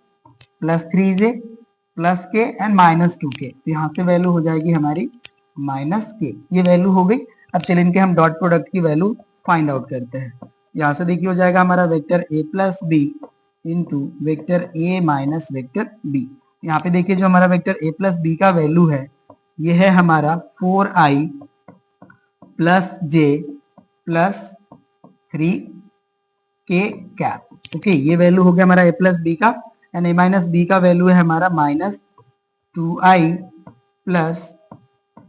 plus 3J plus K and minus 2K, तो यहाँ से वैल्यू हो जाएगी हमारी माइनस K। ये वैल्यू हो गई। अब चलिए इनके हम डॉट प्रोडक्ट की वैल्यू फाइंड आउट करते हैं। यहाँ से देखिए हो जाएगा हमारा vector A plus b into vector A minus vector B। यहाँ पे देखिए जो हमारा वेक्टर A प्लस बी का वैल्यू है ये है हमारा 4I plus J plus 3K cap. Okay, ये वैल्यू हो गया हमारा A प्लस बी का, एंड A माइनस बी का वैल्यू है हमारा minus 2I plus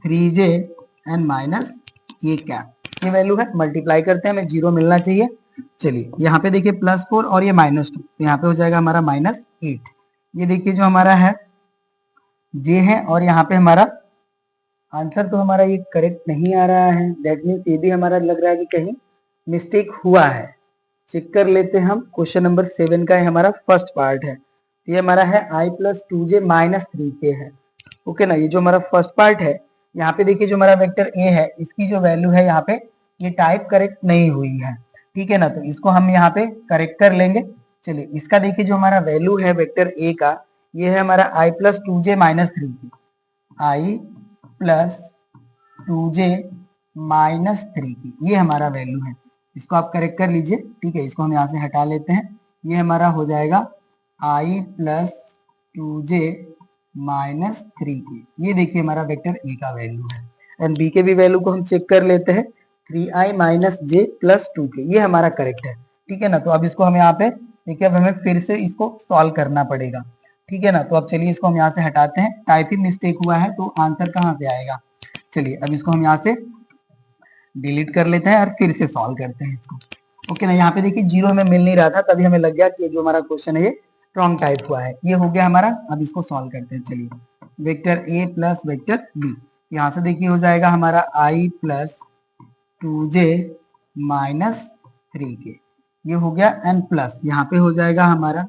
3J and minus K cap. ये वैल्यू है, मल्टीप्लाई करते हैं, हमें 0 मिलना चाहिए। चलिए यहाँ पे देखिए +4 और ये -2, तो यहाँ पे हो जाएगा हमारा -8। ये देखिए जो हमारा है J है और यहाँ पे हमारा आंसर तो हमारा ये करेक्ट नहीं आ रहा है, दैट मीन्स ये भी हमारा लग रहा है कि कहीं मिस्टेक हुआ है। चेक कर लेते हैं हम। क्वेश्चन नंबर 7 का हमारा फर्स्ट पार्ट है, ये हमारा है I plus 2J minus 3K है। ओके ना, ये जो हमारा फर्स्ट पार्ट है यहाँ पे देखिए जो हमारा वेक्टर A है इसकी जो वैल्यू है यहाँ पे ये टाइप करेक्ट नहीं हुई है, ठीक है ना, तो इसको हम यहाँ पे करेक्ट कर लेंगे। चलिए इसका देखिए जो हमारा वैल्यू है वेक्टर A का ये है हमारा I plus 2J minus 3K, I plus 2J minus 3K, ये हमारा वैल्यू है। इसको आप करेक्ट कर लीजिए, ठीक है। इसको हम यहाँ से हटा लेते हैं, ये हमारा हो जाएगा I plus 2J minus 3K। ये देखिए हमारा वेक्टर A का वैल्यू है। एंड बी के भी वैल्यू को हम चेक कर लेते हैं 3i minus J plus 2k, ये हमारा करेक्ट है। ठीक है ना, तो अब इसको हम यहाँ पे देखिए, अब हमें फिर से इसको सॉल्व करना पड़ेगा। ठीक है ना, तो अब चलिए इसको हम यहाँ से हटाते हैं, टाइपिंग मिस्टेक हुआ है तो आंसर कहाँ से आएगा। चलिए अब इसको हम यहाँ से डिलीट कर लेते हैं और फिर से सॉल्व करते हैं इसको। ओके ना, यहाँ पे देखिए जीरो हमें मिल नहीं रहा था, तभी हमें लग गया कि जो हमारा क्वेश्चन है ये रॉन्ग टाइप हुआ है। ये हो गया हमारा, अब इसको सॉल्व करते हैं। चलिए vector a plus vector b, यहाँ से देखिए हो जाएगा हमारा आई प्लस 2j माइनस 3k, ये हो गया, एन प्लस यहाँ पे हो जाएगा हमारा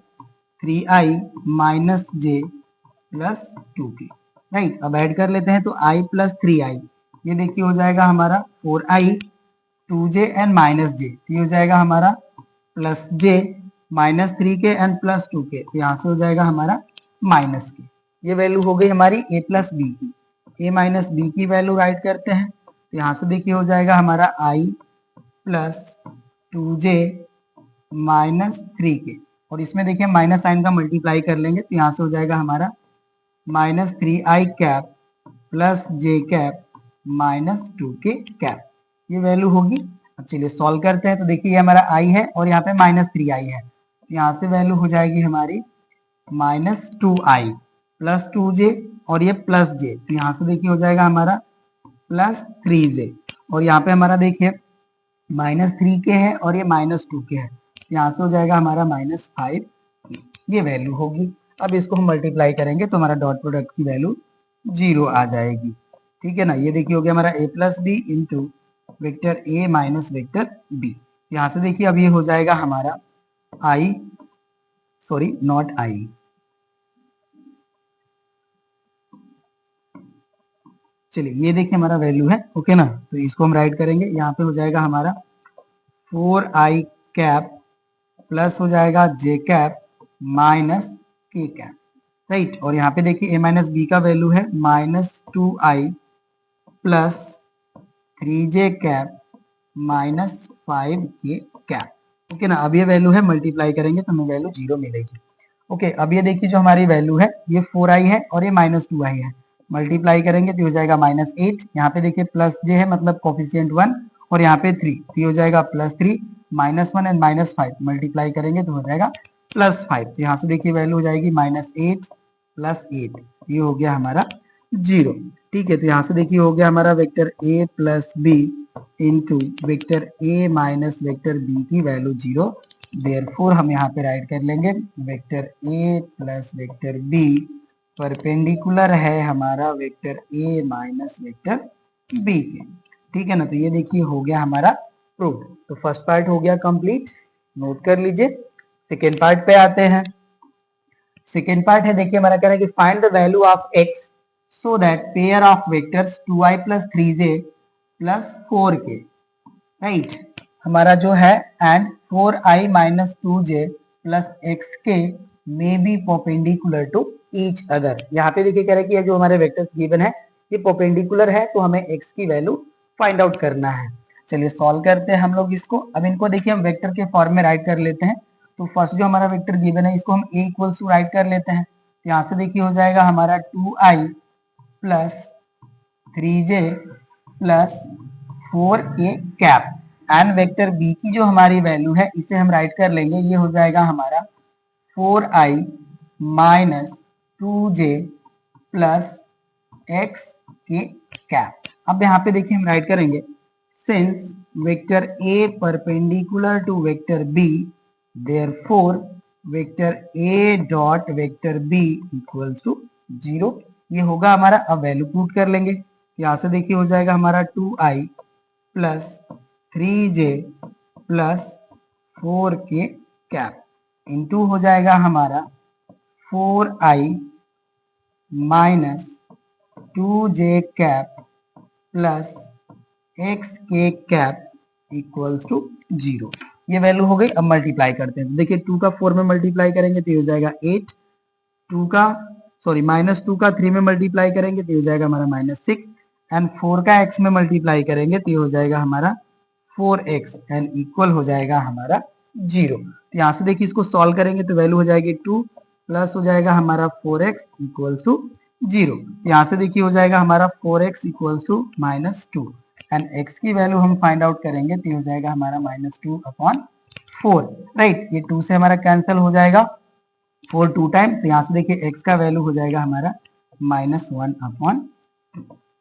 3i minus J plus 2k। Right, अब ऐड कर लेते हैं तो i प्लस 3i, ये देखिए हो जाएगा हमारा 4i 2j and minus J, ये हो जाएगा हमारा plus j minus 3k and plus 2k, तो यहाँ से हो जाएगा हमारा माइनस के। ये वैल्यू हो गई हमारी a प्लस बी की। a माइनस बी की वैल्यू राइट करते हैं, तो यहाँ से देखिए हो जाएगा हमारा i plus 2j minus 3k, और इसमें देखिए माइनस साइन का मल्टीप्लाई कर लेंगे, तो यहाँ से हो जाएगा हमारा माइनस 3i कैप प्लस जे कैप माइनस 2k कैप, ये वैल्यू होगी। अब चलिए सॉल्व करते हैं, तो देखिए ये हमारा i है और यहाँ पे माइनस 3i है, तो यहाँ से वैल्यू हो जाएगी हमारी माइनस 2i प्लस 2j और ये प्लस j, तो यहाँ से देखिए हो जाएगा हमारा प्लस 3j, और यहाँ पे हमारा देखिए माइनस 3k है और ये माइनस 2k है, यहाँ से हो जाएगा हमारा माइनस 5, ये वैल्यू होगी। अब इसको हम मल्टीप्लाई करेंगे तो हमारा डॉट प्रोडक्ट की वैल्यू 0 आ जाएगी। ठीक है ना, ये देखिए हो गया हमारा a plus b into vector a minus vector b, यहाँ से देखिए अब ये हो जाएगा हमारा i, सॉरी नॉट i, चलिए ये देखिए हमारा वैल्यू है। ओके ना, तो इसको हम राइट करेंगे, यहाँ पे हो जाएगा हमारा 4i कैप प्लस हो जाएगा j cap minus k cap. Right, और यहाँ पे देखिए a माइनस बी का वैल्यू है minus 2i plus 3j cap minus 5k cap. Okay ना, अब ये वैल्यू है, मल्टीप्लाई करेंगे तो हमें वैल्यू 0 मिलेगी। ओके, अब ये देखिए जो हमारी वैल्यू है ये 4i है और ये माइनस 2i है, मल्टीप्लाई करेंगे तो हो जाएगा माइनस 8, यहाँ पे देखिए प्लस j है मतलब कोफिशिएंट 1, और यहाँ पे 3, तो ये हो जाएगा plus 3 minus 1 and minus 5, multiply करेंगे तो हो जाएगा प्लस 5, तो यहाँ से देखिए वैल्यू हो जाएगी माइनस 8 प्लस 8, ये हो गया हमारा 0। ठीक है, तो यहाँ से देखिए हो गया हमारा vector a plus b into vector a minus vector b की वैल्यू 0, देयरफॉर हम यहाँ पे राइट कर लेंगे vector a plus vector b perpendicular है हमारा vector a minus vector b के। ठीक है ना, तो ये देखिए हो गया हमारा प्रूफ। तो फर्स्ट पार्ट हो गया कंप्लीट, नोट कर लीजिए। सेकेंड पार्ट पे आते हैं। सेकेंड पार्ट है, देखिए हमारा कह रहा है कि find the value of x so that pair of vectors 2i plus 3j plus 4k। Right, हमारा जो है and 4i minus 2j plus xk may be perpendicular to each other. यहाँ पे देखिए कह रहा है कि ये जो हमारे वेक्टर्स गिवन है ये परपेंडिकुलर है, तो हमें x की वैल्यू फाइंड आउट करना है। चलिए सॉल्व करते हैं हम लोग इसको। अब इनको देखिए हम वेक्टर के फॉर्म में राइट कर लेते हैं। तो फर्स्ट जो हमारा वेक्टर गिवन है इसको हम a इक्वल्स टू राइट कर लेते हैं, तो यहाँ से देखिए हो जाएगा हमारा 2i plus 3j plus 4k cap, and vector b की जो हमारी वैल्यू है इसे हम राइट कर लेंगे, ये हो जाएगा हमारा 4i minus 2j plus xk cap. अब यहाँ पे देखिए हम राइट करेंगे since vector a perpendicular to vector b therefore vector a dot vector b equals to 0, ये होगा हमारा। अब वैल्यू पुट कर लेंगे, यहाँ से देखिए हो जाएगा हमारा 2i plus 3j plus 4k cap into हो जाएगा हमारा 4i minus 2j cap plus xk cap equals to 0, ये वैल्यू हो गई। अब मल्टीप्लाई करते हैं, तो देखिए 2 का 4 में मल्टीप्लाई करेंगे तो ये हो जाएगा 8, 2 का सॉरी माइनस 2 का 3 में मल्टीप्लाई करेंगे तो ये हो जाएगा हमारा माइनस 6, एंड 4 का x में मल्टीप्लाई करेंगे तो ये हो जाएगा हमारा 4x एंड इक्वल हो जाएगा हमारा 0। तो यहाँ से देखिए इसको सॉल्व करेंगे तो वैल्यू हो जाएगी 2 प्लस हो जाएगा हमारा 4x इक्वल्स टू जीरो। यहाँ से देखिए हो जाएगा हमारा 4x equals to -2 and x की वैल्यू हम फाइंड आउट करेंगे तो हो जाएगा हमारा -2/4, राइट। ये 2 से हमारा कैंसिल हो जाएगा, 4 2 टाइम, तो यहाँ से देखिए x का वैल्यू हो जाएगा हमारा -1/2,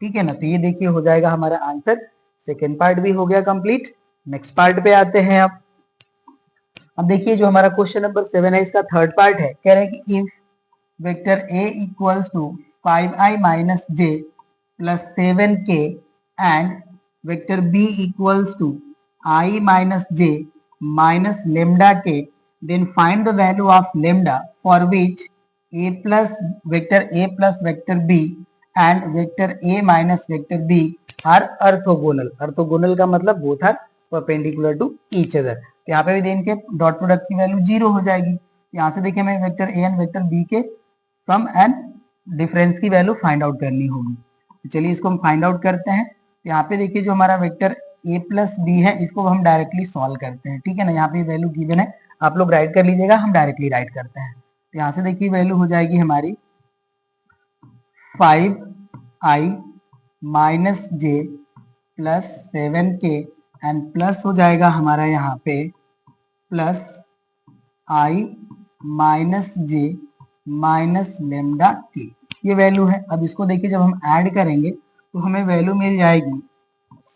ठीक है ना। तो ये देखिए हो जाएगा हमारा आंसर। सेकेंड पार्ट भी हो गया कंप्लीट। नेक्स्ट पार्ट पे आते हैं। अब देखिए जो हमारा क्वेश्चन नंबर 7 है इसका थर्ड पार्ट है। कह रहे हैं कि if vector a equals to 5i minus j plus 7k and vector b equals to i minus j minus lambda k, then find the value of lambda for which a plus vector b and vector a minus vector b are orthogonal. Orthogonal का मतलब both are perpendicular to each other. तो यहाँ पे भी देन के डॉट प्रोडक्ट की वैल्यू 0 हो जाएगी। यहाँ से देखिए हमें vector a and vector b के सम एंड डिफरेंस की वैल्यू फाइंड आउट करनी होगी। तो चलिए इसको हम फाइंड आउट करते हैं। तो यहाँ पे देखिए जो हमारा वेक्टर a प्लस बी है इसको हम डायरेक्टली सॉल्व करते हैं, ठीक है ना। यहाँ पे वैल्यू गिवन है, आप लोग राइट कर लीजिएगा, हम डायरेक्टली राइट करते हैं। तो यहाँ से देखिए वैल्यू हो जाएगी हमारी 5i minus j plus 7k and plus हो जाएगा हमारा यहाँ पे plus i minus j minus lambda के, ये वैल्यू है। अब इसको देखिए जब हम ऐड करेंगे तो हमें वैल्यू मिल जाएगी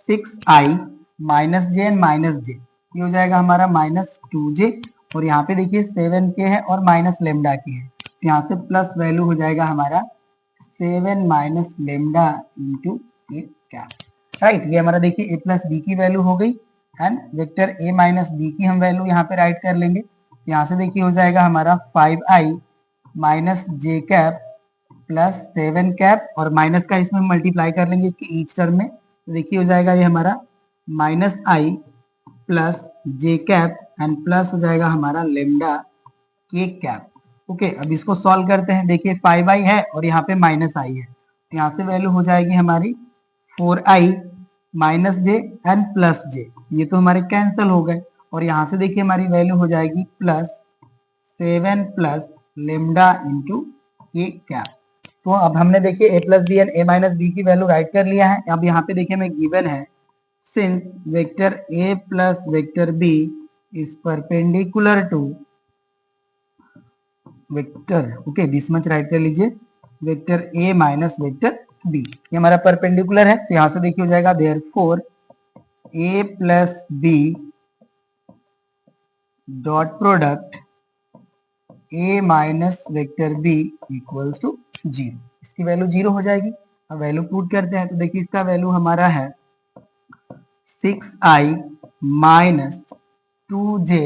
6i minus J and minus J, ये हो जाएगा हमारा -2j, और यहाँ पे देखिए 7k है और माइनस लेमडा के है, तो यहाँ से प्लस वैल्यू हो जाएगा हमारा 7 minus lambda into a cap, right. ये हमारा देखिए a प्लस बी की वैल्यू हो गई and vector a minus b की हम वैल्यू यहाँ पे राइट कर लेंगे। यहाँ से देखिए हो जाएगा हमारा 5i माइनस जे कैप प्लस 7 कैप, और माइनस का इसमें मल्टीप्लाई कर लेंगे इसके ईच टर्म में, तो देखिए हो जाएगा ये हमारा -i plus J cap and plus हो जाएगा हमारा लेमडा के कैप। ओके, अब इसको सॉल्व करते हैं। देखिए 5i है और यहाँ पे -i है, तो यहाँ से वैल्यू हो जाएगी हमारी 4i minus J and plus J, ये तो हमारे कैंसिल हो गए, और यहाँ से देखिए हमारी वैल्यू हो जाएगी +7 plus lambda into a cap. तो अब हमने देखिए a plus b and a minus b की वैल्यू राइट कर लिया है। अब यहाँ पे देखिए हमें गिवन है since vector a plus vector b is perpendicular to vector, okay बीच में राइट कर लीजिए, vector a minus vector b, ये हमारा परपेंडिकुलर है। तो यहाँ से देखिए हो जाएगा therefore a plus b dot product a minus vector b equals to 0, इसकी वैल्यू 0 हो जाएगी। अब वैल्यू पुट करते हैं तो देखिए इसका वैल्यू हमारा है 6i minus 2j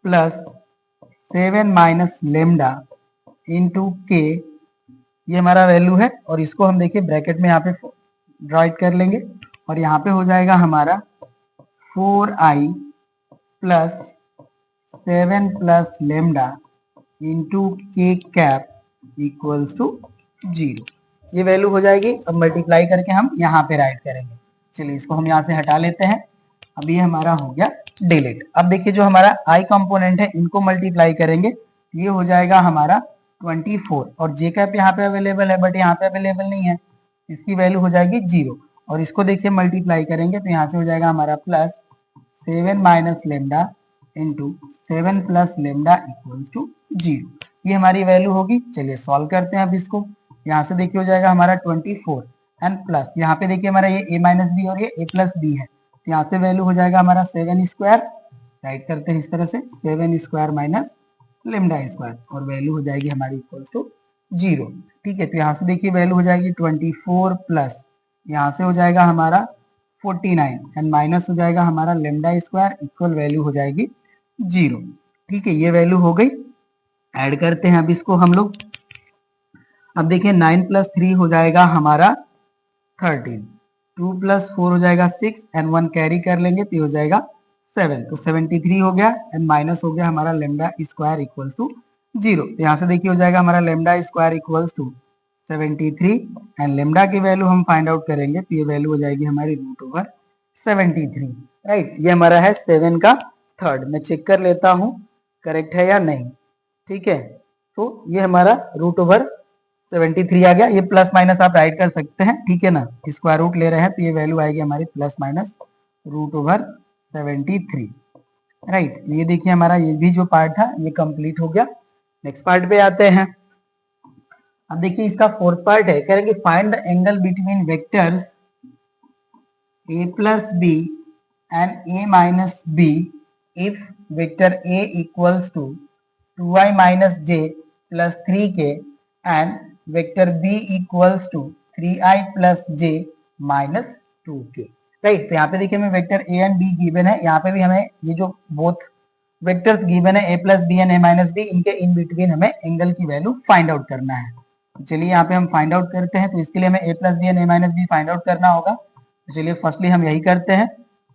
plus 7 minus lambda into के, ये हमारा वैल्यू है, और इसको हम देखिए ब्रैकेट में यहाँ पे राइट कर लेंगे, और यहाँ पे हो जाएगा हमारा 4i plus 7 plus lambda into के कैप इक्वल्स टू 0, ये वैल्यू हो जाएगी। अब मल्टीप्लाई करके हम यहाँ पे राइट करेंगे। चलिए इसको हम यहाँ से हटा लेते हैं। अब ये हमारा हो गया डिलीट। अब देखिए जो हमारा आई कंपोनेंट है इनको मल्टीप्लाई करेंगे, ये हो जाएगा हमारा 24, और जे कैप यहाँ पे अवेलेबल है बट यहाँ पे अवेलेबल नहीं है, इसकी वैल्यू हो जाएगी 0, और इसको देखिए मल्टीप्लाई करेंगे तो यहाँ से हो जाएगा हमारा plus 7 minus lambda into 7 plus lambda equals to 0, ये हमारी वैल्यू होगी। चलिए सॉल्व करते हैं अब इसको। यहाँ से देखिए हो जाएगा हमारा 24 एंड प्लस यहाँ पे देखिए हमारा ये a माइनस बी और ये a प्लस बी है, तो यहाँ से वैल्यू हो जाएगा हमारा 7 स्क्वायर, राइट करते हैं इस तरह से 7 स्क्वायर माइनस लेमडा स्क्वायर, और वैल्यू हो जाएगी हमारी इक्वल्स टू 0, ठीक है। तो यहाँ से देखिए वैल्यू हो जाएगी 24 प्लस यहाँ से हो जाएगा हमारा 49 एंड माइनस हो जाएगा हमारा लेमडा स्क्वायर इक्वल वैल्यू हो जाएगी 0, ठीक है। ये वैल्यू हो गई। ऐड करते हैं अब इसको हम लोग। अब देखिए 9 प्लस 3 हो जाएगा हमारा 13, 2 प्लस 4 हो जाएगा 6 एंड 1 कैरी कर लेंगे तो हो जाएगा 7, तो 73 हो गया एंड माइनस हो गया हमारा लेमडा स्क्वायर इक्वल्स टू 0, तो यहाँ से देखिए हो जाएगा हमारा lambda square equals to 73 and lambda की वैल्यू हम फाइंड आउट करेंगे तो ये वैल्यू हो जाएगी हमारी √73, राइट। ये हमारा है 7 का थर्ड। मैं चेक कर लेता हूँ करेक्ट है या नहीं, ठीक है। तो ये हमारा √, 73 आ गया। ये प्लस माइनस आप राइट कर सकते हैं, ठीक है ना, स्क्वायर रूट ले रहे हैं तो ये वैल्यू आएगी हमारी plus minus root over 73, right. ये देखिए हमारा ये भी जो पार्ट था ये कंप्लीट हो गया। नेक्स्ट पार्ट पे आते हैं। अब देखिए इसका फोर्थ पार्ट है, कह रहे हैं कि find the angle between vectors a plus b and a minus b if vector a equals to 2i minus j plus 3k and vector b equals to 3i plus j minus 2k, right. तो यहाँ पे देखिए हमें vector a and b given है, यहाँ पे भी हमें ये जो बोथ वेक्टर्स गिवन है a plus b and a minus b, इनके इन बिटवीन हमें एंगल की वैल्यू फाइंड आउट करना है। तो चलिए यहाँ पे हम फाइंड आउट करते हैं। तो इसके लिए हमें a plus b and a minus b find out करना होगा। तो चलिए फर्स्टली हम यही करते हैं।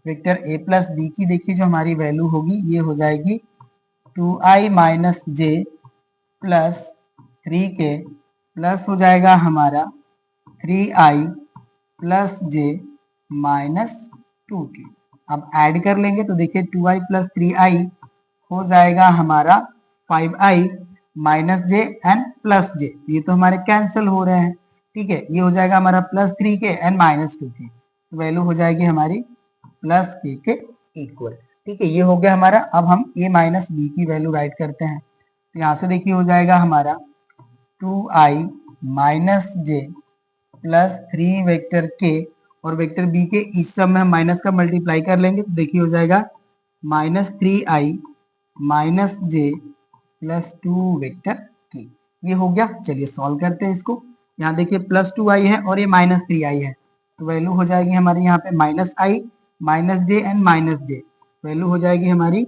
वेक्टर a प्लस बी की देखिए जो हमारी वैल्यू होगी ये हो जाएगी 2i minus J plus 3k plus हो जाएगा हमारा 3i plus j minus 2k। अब ऐड कर लेंगे तो देखिए 2i प्लस 3i हो जाएगा हमारा 5i minus J and plus J, ये तो हमारे कैंसिल हो रहे हैं, ठीक है। ये हो जाएगा हमारा plus 3k and minus 2k, तो वैल्यू हो जाएगी हमारी प्लस के इक्वल, ठीक है। ये हो गया हमारा। अब हम a माइनस बी की वैल्यू राइट करते हैं। तो यहाँ से देखिए हो जाएगा हमारा 2i minus J plus 3 vector के और वेक्टर बी के इस सब में हम माइनस का मल्टीप्लाई कर लेंगे तो देखिए हो जाएगा minus 3i minus J plus 2 vector के। ये हो गया। चलिए सॉल्व करते हैं इसको। यहाँ देखिए प्लस 2i है और ये माइनस 3i है, तो वैल्यू हो जाएगी हमारी यहाँ पे minus I minus J and minus J, value हो जाएगी हमारी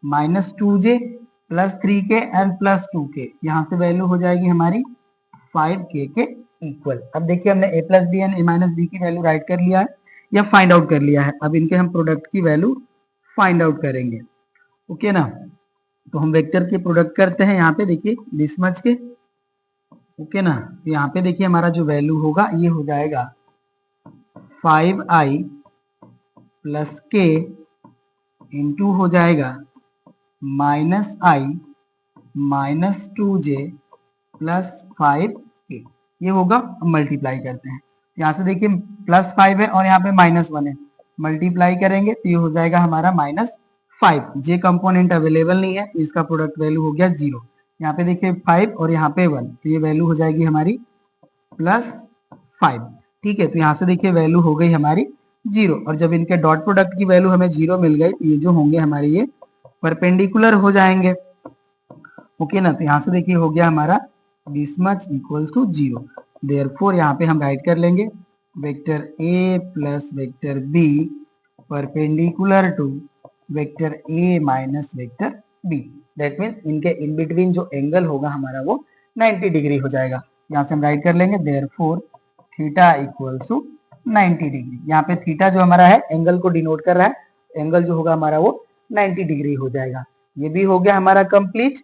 minus 2j plus 3k and plus 2k, यहाँ से वैल्यू हो जाएगी हमारी 5k के इक्वल। अब देखिए हमने a plus b and a minus b की वैल्यू राइट कर लिया है या फाइंड आउट कर लिया है। अब इनके हम प्रोडक्ट की वैल्यू फाइंड आउट करेंगे, ओके ना। तो हम वेक्टर के प्रोडक्ट करते हैं यहाँ पे देखिए दिस मच के, ओके ना। तो यहाँ पे देखिए हमारा जो वैल्यू होगा ये हो जाएगा 5i प्लस के इंटू हो जाएगा माइनस आई माइनस 2j प्लस 5k, ये होगा। मल्टीप्लाई करते हैं, यहाँ से देखिए प्लस 5 है और यहाँ पे माइनस 1 है, मल्टीप्लाई करेंगे तो ये हो जाएगा हमारा माइनस 5। जे कंपोनेंट अवेलेबल नहीं है तो इसका प्रोडक्ट वैल्यू हो गया 0। यहाँ पे देखिए 5 और यहाँ पे 1, तो ये वैल्यू हो जाएगी हमारी प्लस 5, ठीक है। तो यहाँ से देखिए वैल्यू हो गई हमारी 0, और जब इनके डॉट प्रोडक्ट की वैल्यू हमें 0 मिल गई तो ये जो होंगे हमारे ये परपेंडिकुलर हो जाएंगे, ओके ना। तो यहाँ से देखिए हो गया हमारा this much equals to 0। Therefore यहाँ पे हम राइट कर लेंगे vector a plus vector b perpendicular to vector a minus vector b, that means इनके इन बिटवीन जो एंगल होगा हमारा वो 90 डिग्री हो जाएगा। यहाँ से हम राइट कर लेंगे therefore theta equals to 90 degree. यहाँ पे थीटा जो हमारा है एंगल को डिनोट कर रहा है, एंगल जो होगा हमारा वो 90 डिग्री हो जाएगा। ये भी हो गया हमारा कंप्लीट।